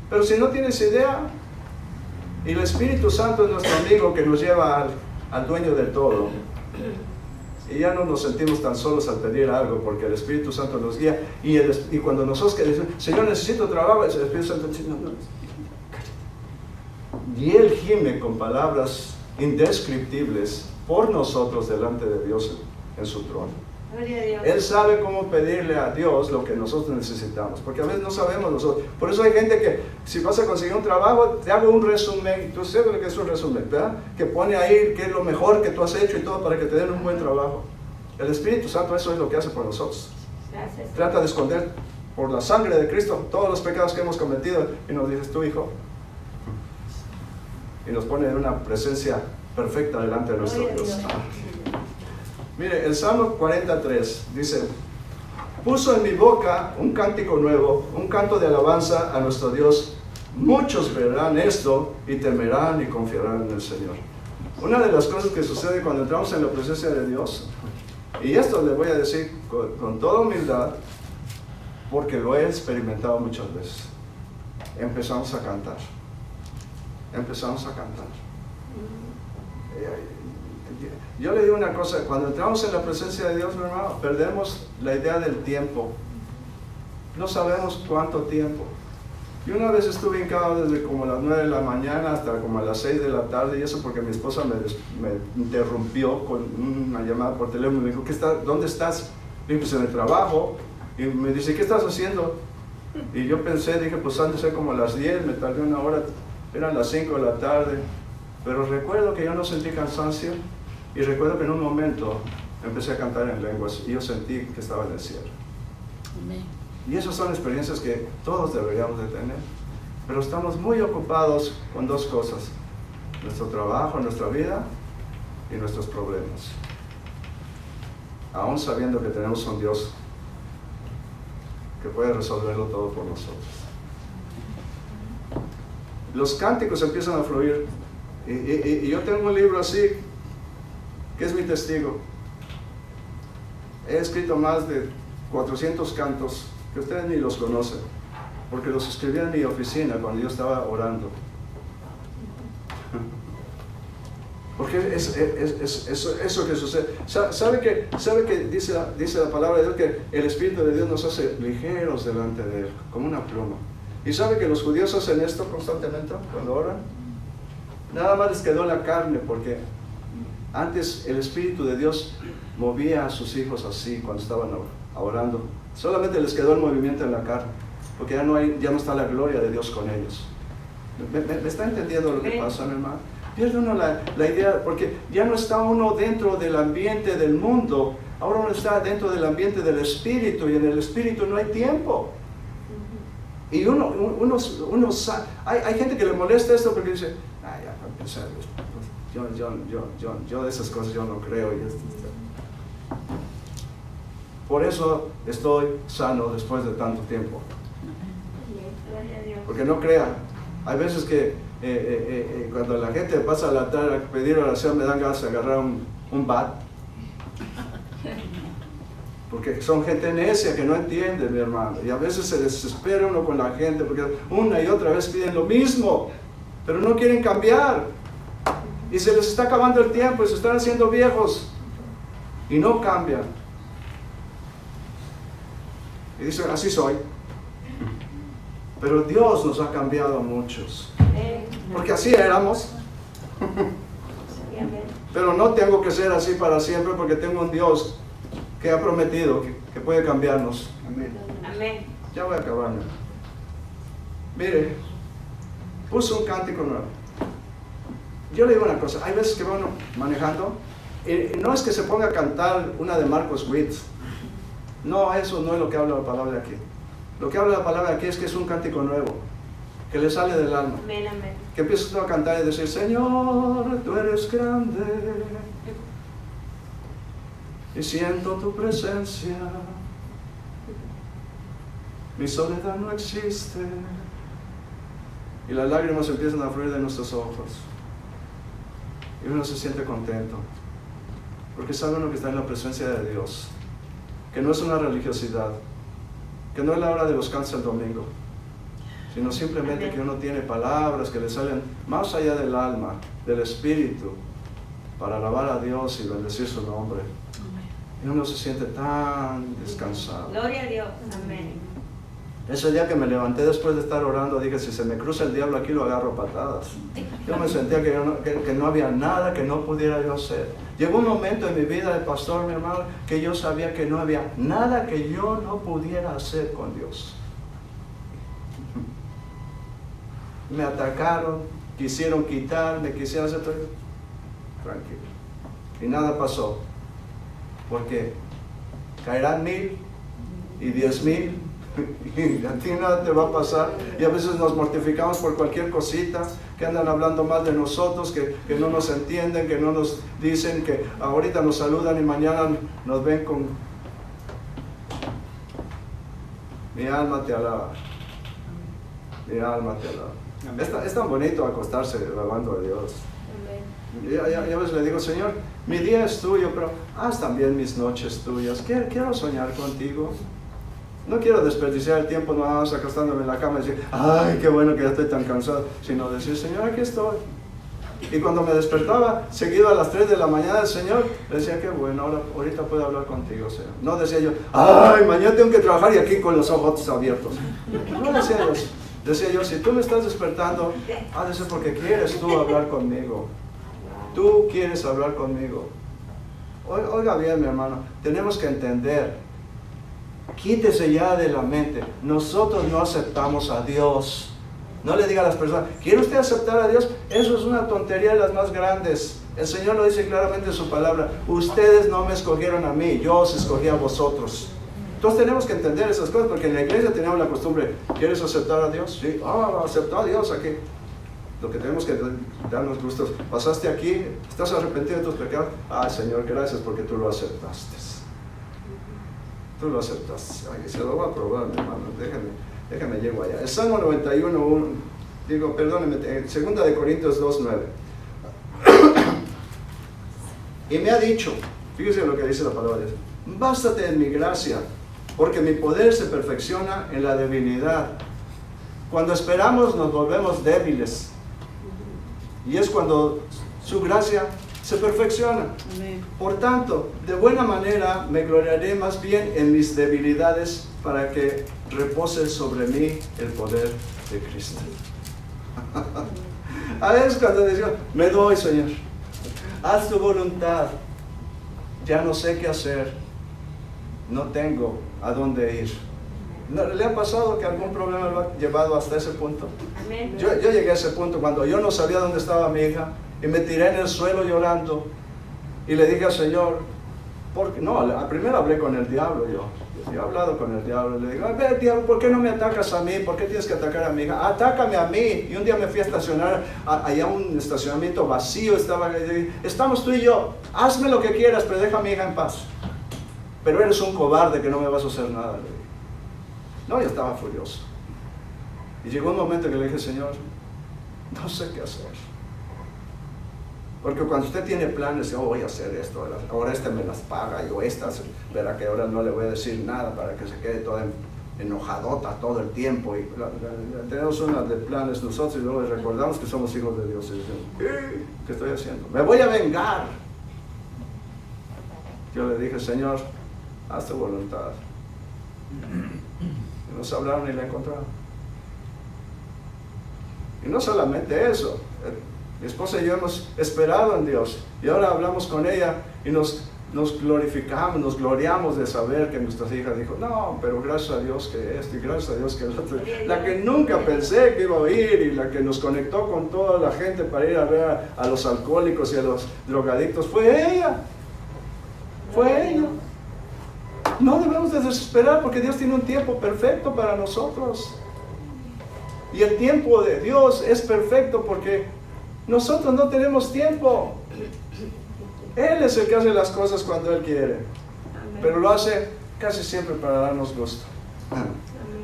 Pero si no tienes idea, y el Espíritu Santo es nuestro amigo que nos lleva al dueño del todo. Y ya no nos sentimos tan solos al pedir algo, porque el Espíritu Santo nos guía. Y cuando nosotros que decimos, Señor, necesito trabajo, el Espíritu Santo dice, no, cállate. Y Él gime con palabras indescriptibles por nosotros delante de Dios en su trono. Gloria a Dios. Él sabe cómo pedirle a Dios lo que nosotros necesitamos, porque a veces no sabemos nosotros. Por eso hay gente que, si vas a conseguir un trabajo, te hago un resumen, tú sabes lo que es un resumen, ¿verdad? Que pone ahí qué es lo mejor que tú has hecho y todo para que te den un buen trabajo. El Espíritu Santo eso es lo que hace por nosotros. Gracias. Trata de esconder por la sangre de Cristo todos los pecados que hemos cometido y nos dices, tú hijo, y nos pone en una presencia perfecta delante de nuestro Gloria a Dios. Dios. Mire, el Salmo 43 dice, puso en mi boca un cántico nuevo, un canto de alabanza a nuestro Dios. Muchos verán esto y temerán y confiarán en el Señor. Una de las cosas que sucede cuando entramos en la presencia de Dios, y esto le voy a decir con toda humildad, porque lo he experimentado muchas veces, empezamos a cantar. Empezamos a cantar. Yo le digo una cosa, cuando entramos en la presencia de Dios, mi hermano, perdemos la idea del tiempo. No sabemos cuánto tiempo. Y una vez estuve hincado desde como las 9 de la mañana hasta como a las 6 de la tarde, y eso porque mi esposa me interrumpió con una llamada por teléfono y me dijo, ¿dónde estás? Y pues en el trabajo, y me dice, ¿qué estás haciendo? Y yo pensé, dije, pues han de ser como las 10, me tardé una hora, eran las 5 de la tarde, pero recuerdo que yo no sentí cansancio. Y recuerdo que en un momento empecé a cantar en lenguas y yo sentí que estaba en el cielo. Amén. Y esas son experiencias que todos deberíamos de tener. Pero estamos muy ocupados con dos cosas. Nuestro trabajo, nuestra vida y nuestros problemas. Aún sabiendo que tenemos un Dios que puede resolverlo todo por nosotros. Los cánticos empiezan a fluir. Y yo tengo un libro así, que es mi testigo. He escrito más de 400 cantos que ustedes ni los conocen, porque los escribí en mi oficina cuando yo estaba orando. Porque es eso que sucede. ¿Sabe que dice la palabra de Dios que el Espíritu de Dios nos hace ligeros delante de Él, como una pluma? ¿Y sabe que los judíos hacen esto constantemente cuando oran? Nada más les quedó la carne, porque antes el Espíritu de Dios movía a sus hijos así cuando estaban orando. Solamente les quedó el movimiento en la carne, porque ya no está la gloria de Dios con ellos. ¿Me está entendiendo lo que pasa, mi hermano? Pierde uno la idea, porque ya no está uno dentro del ambiente del mundo, ahora uno está dentro del ambiente del Espíritu, y en el Espíritu no hay tiempo. Y hay gente que le molesta esto porque dice, ya para pensar, yo de esas cosas yo no creo. Por eso estoy sano después de tanto tiempo. Porque no crean, hay veces que cuando la gente pasa al altar a pedir oración me dan ganas de agarrar un bat. Porque son gente necia que no entiende, mi hermano. Y a veces se desespera uno con la gente porque una y otra vez piden lo mismo, pero no quieren cambiar. Y se les está acabando el tiempo y se están haciendo viejos y no cambian. Y dicen, así soy. Pero Dios nos ha cambiado a muchos. Porque así éramos. Pero no tengo que ser así para siempre, porque tengo un Dios que ha prometido que puede cambiarnos. Amén. Amén. Ya voy a acabar. Mire, puso un cántico nuevo. Yo le digo una cosa, hay veces que van manejando, no es que se ponga a cantar una de Marcos Witt. No, eso no es lo que habla la palabra de aquí. Lo que habla la palabra de aquí es que es un cántico nuevo, que le sale del alma. Amén, amén. Que empiezas a cantar y decir, Señor, tú eres grande, y siento tu presencia, mi soledad no existe, y las lágrimas empiezan a fluir de nuestros ojos, y uno se siente contento, porque sabe uno que está en la presencia de Dios, que no es una religiosidad, que no es la hora de los cantos el domingo, sino simplemente que uno tiene palabras que le salen más allá del alma, del espíritu, para alabar a Dios y bendecir su nombre. Y uno se siente tan descansado. Gloria a Dios. Amén. Ese día que me levanté después de estar orando, dije, si se me cruza el diablo aquí lo agarro a patadas. Yo me sentía que no había nada que no pudiera yo hacer. Llegó un momento en mi vida de pastor, mi hermano, que yo sabía que no había nada que yo no pudiera hacer con Dios. Me atacaron, quisieron quitarme, quisieron hacer todo. Tranquilo. Y nada pasó. Porque caerán 1000 y 10,000 y a ti nada te va a pasar. Y a veces nos mortificamos por cualquier cosita, que andan hablando mal de nosotros, que no nos entienden, que no nos dicen, que ahorita nos saludan y mañana nos ven con... Mi alma te alaba. Mi alma te alaba. Es tan bonito acostarse alabando a Dios. Y a veces le digo, Señor, mi día es tuyo, pero haz también mis noches tuyas. Quiero soñar contigo. No quiero desperdiciar el tiempo nada más acostándome en la cama y decir, ay, qué bueno que ya estoy tan cansado, sino decir, Señor, aquí estoy. Y cuando me despertaba, seguido a las 3 de la mañana, el Señor, le decía, qué bueno, ahorita puedo hablar contigo, Señor. No decía yo, ay, mañana tengo que trabajar y aquí con los ojos abiertos. No decía yo. Decía yo, si tú me estás despertando, ha de ser porque quieres tú hablar conmigo. Tú quieres hablar conmigo. Oiga bien, mi hermano, tenemos que entender. Quítese ya de la mente. Nosotros no aceptamos a Dios. No le diga a las personas, ¿quiere usted aceptar a Dios? Eso es una tontería de las más grandes. El Señor lo dice claramente en su palabra. Ustedes no me escogieron a mí, yo os escogí a vosotros. Entonces tenemos que entender esas cosas, porque en la iglesia tenemos la costumbre, ¿quieres aceptar a Dios? Sí, aceptó a Dios aquí. Lo que tenemos que darnos gustos. Pasaste aquí, estás arrepentido de tus pecados. Ay, Señor, gracias porque tú lo aceptaste. Tú lo aceptaste. Ay, se lo voy a probar, mi hermano. Déjame llego allá. El Salmo 91, perdóneme, 2 de Corintios 2:9. Y me ha dicho, fíjese lo que dice la palabra de Dios. Bástate en mi gracia, porque mi poder se perfecciona en la debilidad. Cuando esperamos nos volvemos débiles. Y es cuando su gracia se perfecciona. Amén. Por tanto, de buena manera me gloriaré más bien en mis debilidades para que repose sobre mí el poder de Cristo. A veces cuando decimos, me doy, Señor, haz tu voluntad, ya no sé qué hacer, no tengo a dónde ir. ¿No le ha pasado que algún problema lo ha llevado hasta ese punto? Amén. Yo llegué a ese punto cuando yo no sabía dónde estaba mi hija y me tiré en el suelo llorando y le dije al Señor, primero hablé con el diablo yo he hablado con el diablo, le digo, a ver diablo, ¿por qué no me atacas a mí? ¿Por qué tienes que atacar a mi hija? Atácame a mí. Y un día me fui a estacionar allá un estacionamiento vacío, estamos tú y yo, hazme lo que quieras, pero deja a mi hija en paz. Pero eres un cobarde que no me vas a hacer nada, le dije. No, yo estaba furioso. Y llegó un momento que le dije, Señor, no sé qué hacer. Porque cuando usted tiene planes, yo voy a hacer esto, ahora este me las paga, yo estas, verá que ahora no le voy a decir nada para que se quede toda enojadota todo el tiempo. Y tenemos una de planes nosotros y luego recordamos que somos hijos de Dios. Y decimos, ¿qué estoy haciendo? Me voy a vengar. Yo le dije, Señor, haz tu voluntad. Y nos hablaron y la encontraron. Y no solamente eso, mi esposa y yo hemos esperado en Dios y ahora hablamos con ella y nos glorificamos, nos gloriamos de saber que nuestra hija dijo, no, pero gracias a Dios que esto y gracias a Dios que el otro. La que nunca pensé que iba a ir y la que nos conectó con toda la gente para ir a ver a los alcohólicos y a los drogadictos fue ella. Fue ella. No debemos de desesperar porque Dios tiene un tiempo perfecto para nosotros. Y el tiempo de Dios es perfecto porque nosotros no tenemos tiempo. Él es el que hace las cosas cuando Él quiere. Pero lo hace casi siempre para darnos gusto.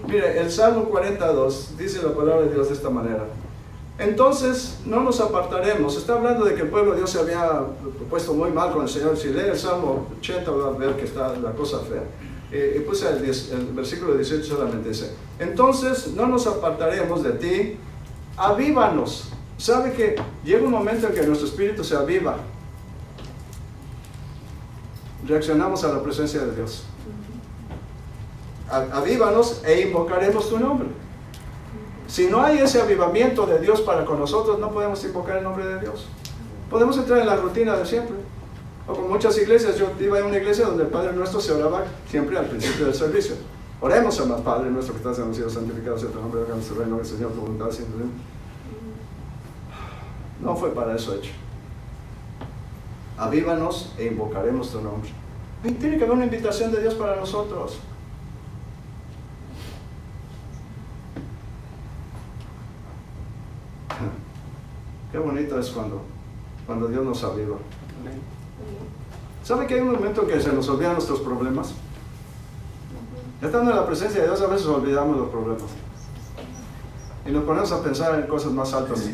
Mire, el Salmo 42 dice la palabra de Dios de esta manera. Entonces no nos apartaremos. Está hablando de que el pueblo de Dios se había puesto muy mal con el Señor. Si lee el Salmo 80 va a ver que está la cosa fea. Y puse el versículo 18 solamente dice, entonces no nos apartaremos de ti, avívanos. ¿Sabe que llega un momento en que nuestro espíritu se aviva? Reaccionamos a la presencia de Dios. Avívanos e invocaremos tu nombre. Si no hay ese avivamiento de Dios para con nosotros, no podemos invocar el nombre de Dios. Podemos entrar en la rutina de siempre. O con muchas iglesias, yo iba a una iglesia donde el Padre Nuestro se oraba siempre al principio del servicio. Oremos, hermano, Padre Nuestro que estás en los cielos, santificado sea tu nombre, venga nuestro reino, que el Señor tu voluntad siempre. No fue para eso hecho. Avívanos e invocaremos tu nombre. Y tiene que haber una invitación de Dios para nosotros. Qué bonito es cuando Dios nos aviva. ¿Sabe que hay un momento en que se nos olvidan nuestros problemas? Estando en la presencia de Dios a veces olvidamos los problemas. Y nos ponemos a pensar en cosas más altas.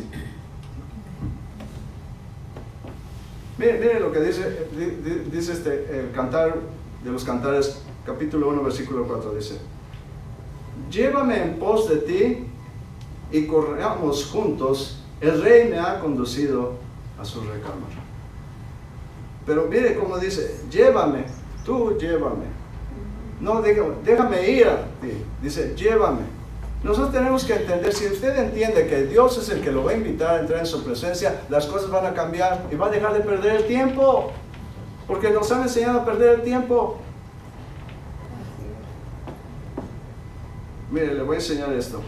Mire lo que dice el cantar de los cantares, capítulo 1, versículo 4, dice: llévame en pos de ti y corramos juntos, el Rey me ha conducido a su recámara. Pero mire cómo dice, llévame, tú llévame. No, déjame ir a ti, dice, llévame. Nosotros tenemos que entender, si usted entiende que Dios es el que lo va a invitar a entrar en su presencia, las cosas van a cambiar y va a dejar de perder el tiempo, porque nos han enseñado a perder el tiempo. Mire, le voy a enseñar esto.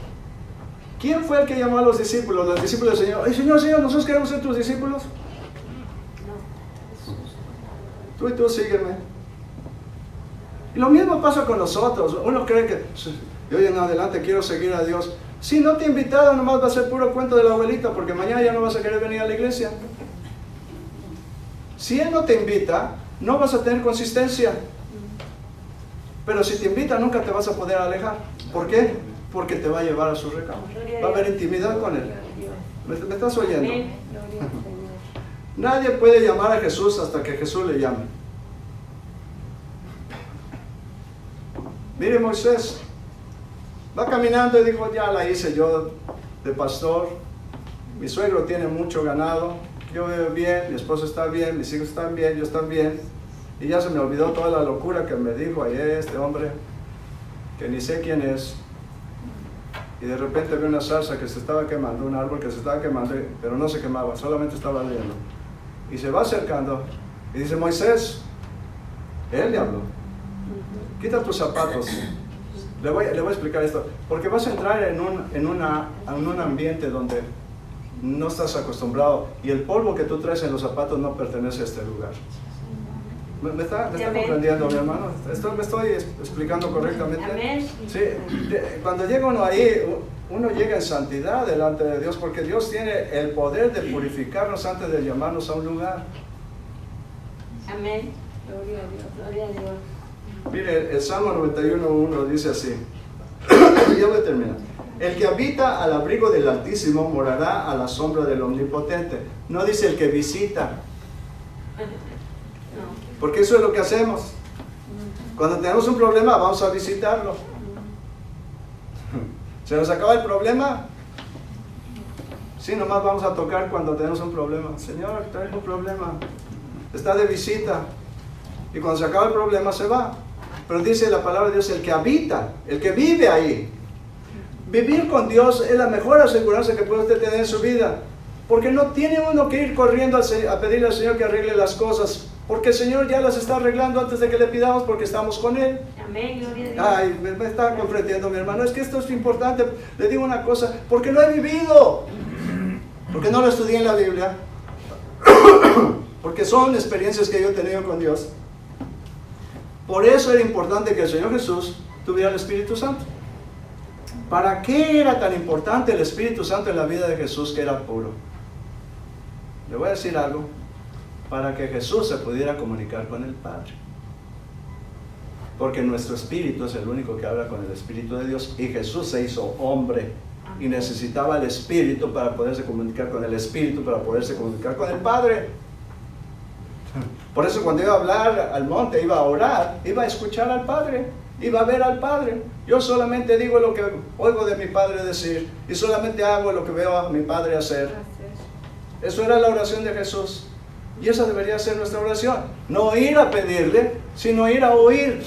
¿Quién fue el que llamó a los discípulos? Los discípulos del Señor. ¡Ay, Señor, nosotros queremos ser tus discípulos! Tú y tú sígueme. Y lo mismo pasa con nosotros. Uno cree que de hoy en adelante quiero seguir a Dios. Si no te he invitado, nomás va a ser puro cuento de la abuelita, porque mañana ya no vas a querer venir a la iglesia. Si Él no te invita, no vas a tener consistencia. Pero si te invita, nunca te vas a poder alejar. ¿Por qué? Porque te va a llevar a su recámara. Va a haber intimidad con Él. ¿Me estás oyendo? Nadie puede llamar a Jesús hasta que Jesús le llame. Mire, Moisés va caminando y dijo, ya la hice yo de pastor, mi suegro tiene mucho ganado, yo veo bien, mi esposo está bien, mis hijos están bien, yo estoy bien. Y ya se me olvidó toda la locura que me dijo ayer este hombre, que ni sé quién es. Y de repente vi una zarza que se estaba quemando, un árbol que se estaba quemando, pero no se quemaba, solamente estaba ardiendo. Y se va acercando y dice, Moisés, él le habló, quita tus zapatos. Le voy a explicar esto, porque vas a entrar en un ambiente donde no estás acostumbrado y el polvo que tú traes en los zapatos no pertenece a este lugar. ¿Me está comprendiendo, mi hermano? ¿Me estoy explicando correctamente? Amén. Sí, cuando llega uno ahí, uno llega en santidad delante de Dios, porque Dios tiene el poder de purificarnos antes de llamarnos a un lugar. Amén. Gloria a Dios, gloria a Dios. Mire, el Salmo 91:1 dice así, ya voy a terminar. El que habita al abrigo del Altísimo morará a la sombra del Omnipotente. No dice el que visita, porque eso es lo que hacemos. Cuando tenemos un problema, vamos a visitarlo. ¿Se nos acaba el problema? Sí, nomás vamos a tocar cuando tenemos un problema. Señor, traigo un problema. Está de visita. Y cuando se acaba el problema, se va. Pero dice la palabra de Dios, el que habita, el que vive ahí. Vivir con Dios es la mejor aseguranza que puede usted tener en su vida. Porque no tiene uno que ir corriendo a pedirle al Señor que arregle las cosas. Porque el Señor ya las está arreglando antes de que le pidamos, porque estamos con Él. Amén, gloria a Dios. Ay, me está comprendiendo, mi hermano. Es que esto es importante. Le digo una cosa, porque lo he vivido. Porque no lo estudié en la Biblia. Porque son experiencias que yo he tenido con Dios. Por eso era importante que el Señor Jesús tuviera el Espíritu Santo. ¿Para qué era tan importante el Espíritu Santo en la vida de Jesús, que era puro? Le voy a decir algo. Para que Jesús se pudiera comunicar con el Padre. Porque nuestro espíritu es el único que habla con el Espíritu de Dios. Y Jesús se hizo hombre. Y necesitaba el Espíritu para poderse comunicar con el Espíritu, para poderse comunicar con el Padre. Por eso cuando iba a hablar al monte, iba a orar, iba a escuchar al Padre, iba a ver al Padre. Yo solamente digo lo que oigo de mi Padre decir, y solamente hago lo que veo a mi Padre hacer. Eso era la oración de Jesús, y esa debería ser nuestra oración. No ir a pedirle, sino ir a oír.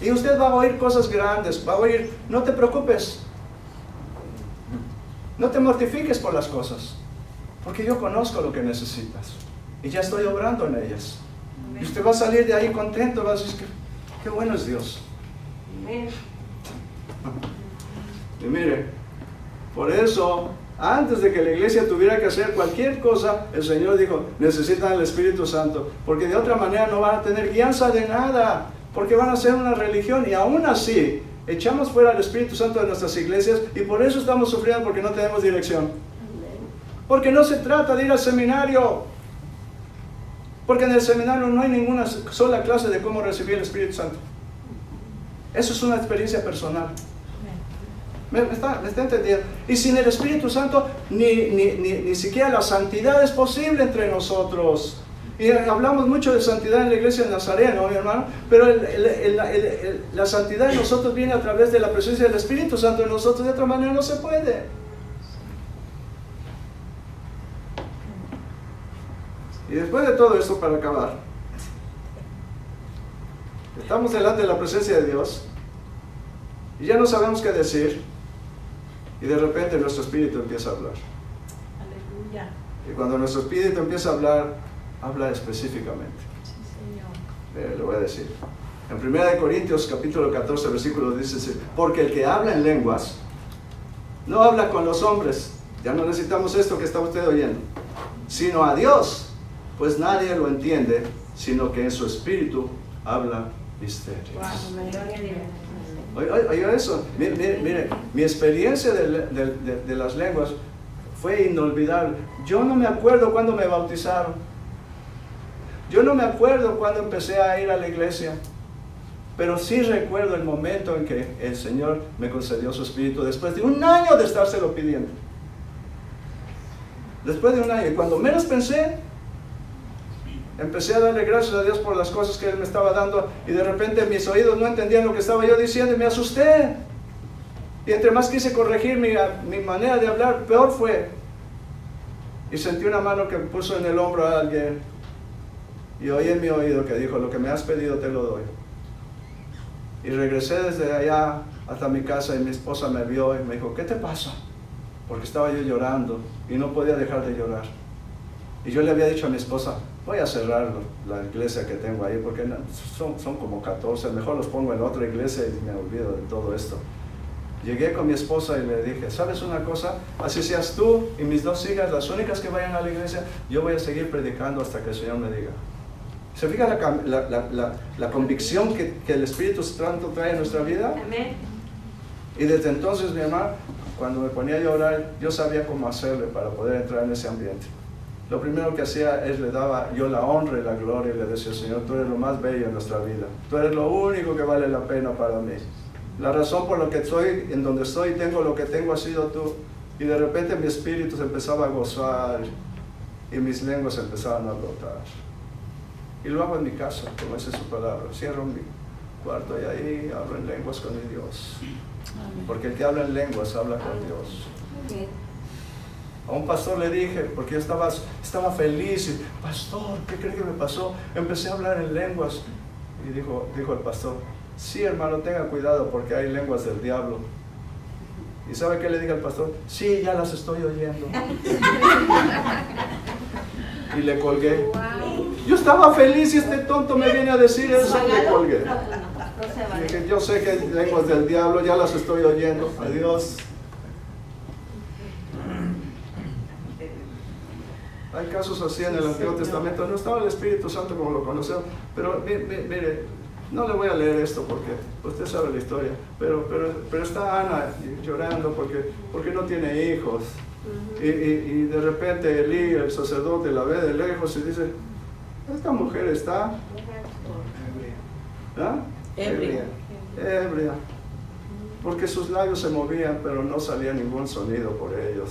Y usted va a oír cosas grandes, va a oír, no te preocupes, no te mortifiques por las cosas, porque yo conozco lo que necesitas. Y ya estoy obrando en ellas. Y usted va a salir de ahí contento, va a decir, qué bueno es Dios. Amén. Y mire, por eso, antes de que la iglesia tuviera que hacer cualquier cosa, el Señor dijo, necesitan el Espíritu Santo, porque de otra manera no van a tener guianza de nada, porque van a ser una religión, y aún así, echamos fuera al Espíritu Santo de nuestras iglesias, y por eso estamos sufriendo, porque no tenemos dirección. Porque no se trata de ir al seminario, porque en el seminario no hay ninguna sola clase de cómo recibir el Espíritu Santo. Eso es una experiencia personal. ¿Me está entendiendo? Y sin el Espíritu Santo, ni siquiera la santidad es posible entre nosotros. Y hablamos mucho de santidad en la iglesia de Nazaret, ¿no, mi hermano? Pero la santidad en nosotros viene a través de la presencia del Espíritu Santo en nosotros. De otra manera no se puede. Y después de todo esto, para acabar, estamos delante de la presencia de Dios y ya no sabemos qué decir, y de repente nuestro espíritu empieza a hablar. Aleluya. Y cuando nuestro espíritu empieza a hablar, habla específicamente. Sí, Señor. Le voy a decir. En 1 Corintios capítulo 14, versículo dice, porque el que habla en lenguas no habla con los hombres, ya no necesitamos esto que está usted oyendo, sino a Dios, pues nadie lo entiende, sino que en su espíritu habla misterios. Wow, gloria a Dios. Oiga eso, mire, mi experiencia de las lenguas fue inolvidable. Yo no me acuerdo cuando me bautizaron. Yo no me acuerdo cuando empecé a ir a la iglesia. Pero sí recuerdo el momento en que el Señor me concedió su espíritu después de un año de estárselo pidiendo. Después de un año, y cuando menos pensé, empecé a darle gracias a Dios por las cosas que Él me estaba dando, y de repente mis oídos no entendían lo que estaba yo diciendo y me asusté. Y entre más quise corregir mi manera de hablar, peor fue. y sentí una mano que puso en el hombro a alguien y oí en mi oído que dijo, lo que me has pedido te lo doy. Y regresé desde allá hasta mi casa y mi esposa me vio y me dijo, ¿qué te pasa? Porque estaba yo llorando y no podía dejar de llorar. Y yo le había dicho a mi esposa, voy a cerrar la iglesia que tengo ahí porque son como 14, mejor los pongo en otra iglesia y me olvido de todo esto. Llegué con mi esposa y le dije, ¿sabes una cosa? Así seas tú y mis 2 hijas, las únicas que vayan a la iglesia, yo voy a seguir predicando hasta que el Señor me diga. ¿Se fija la convicción que el Espíritu Santo trae en nuestra vida? Amén. Y desde entonces, mi hermano, cuando me ponía a llorar, yo sabía cómo hacerle para poder entrar en ese ambiente. Lo primero que hacía es le daba yo la honra y la gloria y le decía, Señor, tú eres lo más bello en nuestra vida. Tú eres lo único que vale la pena para mí. La razón por la que estoy en donde estoy y tengo lo que tengo ha sido tú. Y de repente mi espíritu se empezaba a gozar y mis lenguas empezaban a brotar. Y lo hago en mi casa, como dice su palabra. Cierro mi cuarto y ahí hablo en lenguas con mi Dios. Porque el que habla en lenguas habla con Dios. A un pastor le dije, porque yo estaba feliz, y, pastor, ¿qué cree que me pasó? Empecé a hablar en lenguas. Y dijo el pastor, sí, hermano, tenga cuidado porque hay lenguas del diablo. ¿Y sabe qué le dije al pastor? Sí, ya las estoy oyendo. Y le colgué. Yo estaba feliz y este tonto me viene a decir eso y le colgué. Y dije, yo sé que hay lenguas del diablo, ya las estoy oyendo. Adiós. Hay casos así en el Antiguo Testamento. No estaba el Espíritu Santo como lo conocemos. Pero mire, no le voy a leer esto porque usted sabe la historia. Pero está Ana llorando porque no tiene hijos. Y de repente Elí, el sacerdote, la ve de lejos y dice, esta mujer está ebria. Porque sus labios se movían, pero no salía ningún sonido por ellos.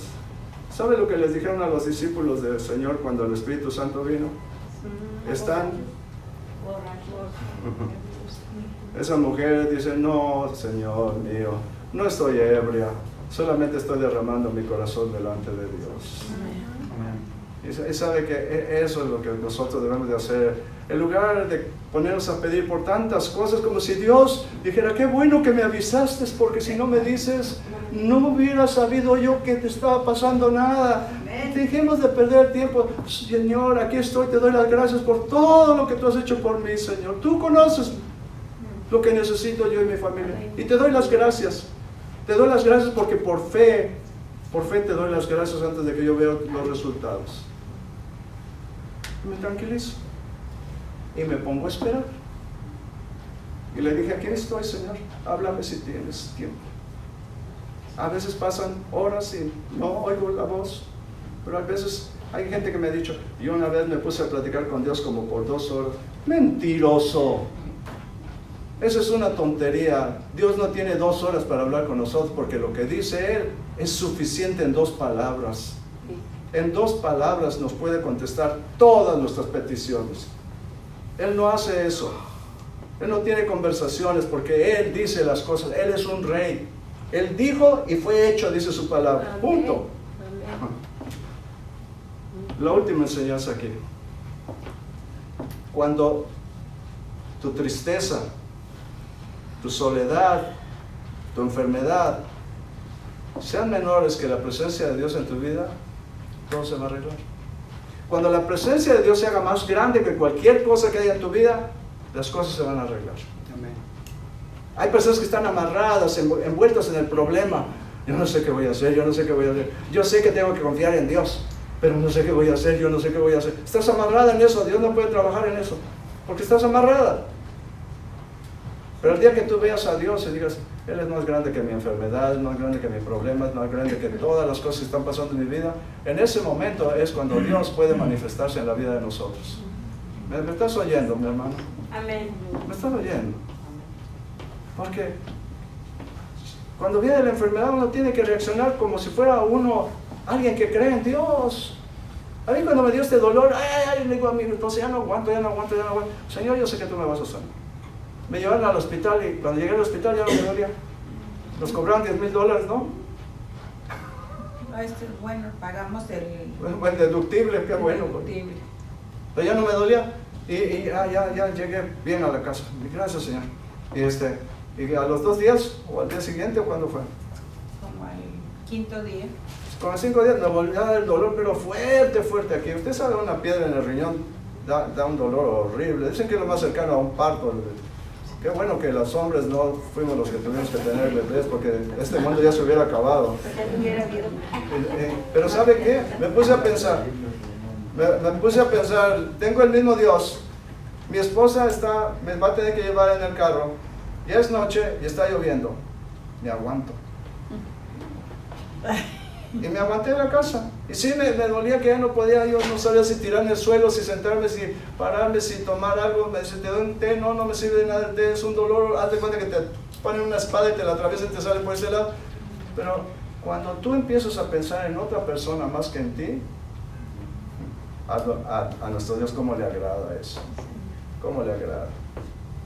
¿Sabe lo que les dijeron a los discípulos del Señor cuando el Espíritu Santo vino? Están... Esa mujer dice, no, Señor mío, no estoy ebria, solamente estoy derramando mi corazón delante de Dios. Y sabe que eso es lo que nosotros debemos de hacer. En lugar de ponernos a pedir por tantas cosas, como si Dios dijera, qué bueno que me avisaste, porque si no me dices, no hubiera sabido yo que te estaba pasando nada. Dejemos de perder tiempo. Señor, aquí estoy, te doy las gracias por todo lo que tú has hecho por mí, Señor. Tú conoces lo que necesito yo y mi familia. Y te doy las gracias. Te doy las gracias porque por fe te doy las gracias antes de que yo vea los resultados. Y me tranquilizo. Y me pongo a esperar. Y le dije, aquí estoy, Señor, háblame si tienes tiempo. A veces pasan horas y no oigo la voz, pero a veces hay gente que me ha dicho, yo una vez me puse a platicar con Dios como por 2 horas. ¡Mentiroso! Esa es una tontería. Dios no tiene 2 horas para hablar con nosotros porque lo que dice Él es suficiente en 2 palabras. En 2 palabras nos puede contestar todas nuestras peticiones. Él no hace eso. Él no tiene conversaciones porque Él dice las cosas. Él es un rey. Él dijo y fue hecho, dice su palabra. Punto. La última enseñanza aquí. Cuando tu tristeza, tu soledad, tu enfermedad sean menores que la presencia de Dios en tu vida, todo se va a arreglar. Cuando la presencia de Dios se haga más grande que cualquier cosa que haya en tu vida, las cosas se van a arreglar. Amén. Hay personas que están amarradas, envueltas en el problema. Yo no sé qué voy a hacer, yo no sé qué voy a hacer. Yo sé que tengo que confiar en Dios, pero no sé qué voy a hacer, yo no sé qué voy a hacer. Estás amarrada en eso, Dios no puede trabajar en eso, porque estás amarrada. Pero el día que tú veas a Dios y digas, Él es más grande que mi enfermedad, es más grande que mi problema, es más grande que todas las cosas que están pasando en mi vida, en ese momento es cuando Dios puede manifestarse en la vida de nosotros. ¿Me estás oyendo, mi hermano? Amén. ¿Me estás oyendo? Porque cuando viene la enfermedad uno tiene que reaccionar como si fuera alguien que cree en Dios. A mí cuando me dio este dolor, le digo a mí, entonces ya no aguanto. Señor, yo sé que tú me vas a sanar. Me llevaron al hospital y cuando llegué al hospital ya no me dolía. Nos cobraron $10,000, ¿no? No, este es bueno, pagamos el Buen deductible, qué bueno. Pues. deductible. Pero ya no me dolía y ya llegué bien a la casa. Gracias, Señor. Y a los 2 días, o al día siguiente, ¿o cuándo fue? Como al 5.º día. Con los 5 días me volvió a dar el dolor, pero fuerte aquí. Usted sabe, una piedra en el riñón da un dolor horrible. Dicen que es lo más cercano a un parto. Qué bueno que los hombres no fuimos los que tuvimos que tener bebés, porque este mundo ya se hubiera acabado. Pero ¿sabe qué? Me puse a pensar, tengo el mismo Dios, mi esposa me va a tener que llevar en el carro, ya es noche y está lloviendo, me aguanto. Y me aguanté en la casa. Y sí, me dolía que ya no podía, yo no sabía si tirarme al suelo, si sentarme, si pararme, si tomar algo. Me dice, ¿te doy un té? No me sirve de nada el té, es un dolor. Haz de cuenta que te ponen una espada y te la atraviesan y te sale por ese lado. Pero cuando tú empiezas a pensar en otra persona más que en ti, a nuestro Dios, ¿cómo le agrada eso? ¿Cómo le agrada?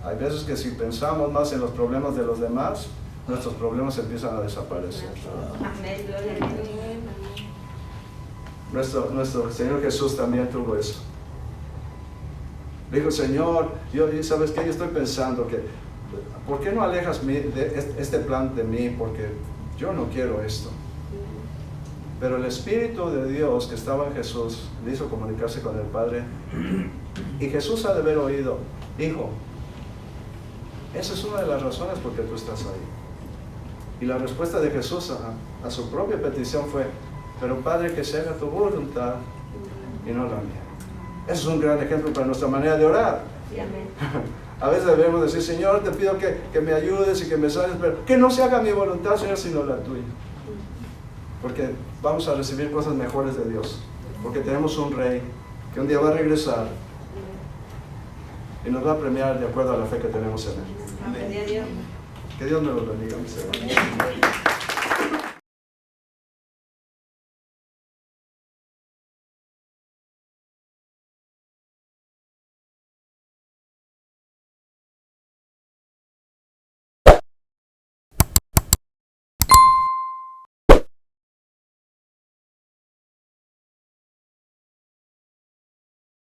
Hay veces que si pensamos más en los problemas de los demás, nuestros problemas empiezan a desaparecer. Amén, gloria a Dios. Nuestro Señor Jesús también tuvo eso. Dijo, Señor, ¿sabes qué? Yo estoy pensando que, ¿por qué no alejas este plan de mí? Porque yo no quiero esto. Pero el Espíritu de Dios que estaba en Jesús le hizo comunicarse con el Padre. Y Jesús ha de haber oído, Hijo, esa es una de las razones por qué tú estás ahí. Y la respuesta de Jesús a su propia petición fue, pero Padre, que se haga tu voluntad y no la mía. Ese es un gran ejemplo para nuestra manera de orar. Sí, amén. A veces debemos decir, Señor, te pido que me ayudes y que me salves, pero que no se haga mi voluntad, Señor, sino la tuya. Porque vamos a recibir cosas mejores de Dios. Porque tenemos un Rey que un día va a regresar y nos va a premiar de acuerdo a la fe que tenemos en Él. Gloria a Dios. Que Dios nos lo bendiga, mis hermanos.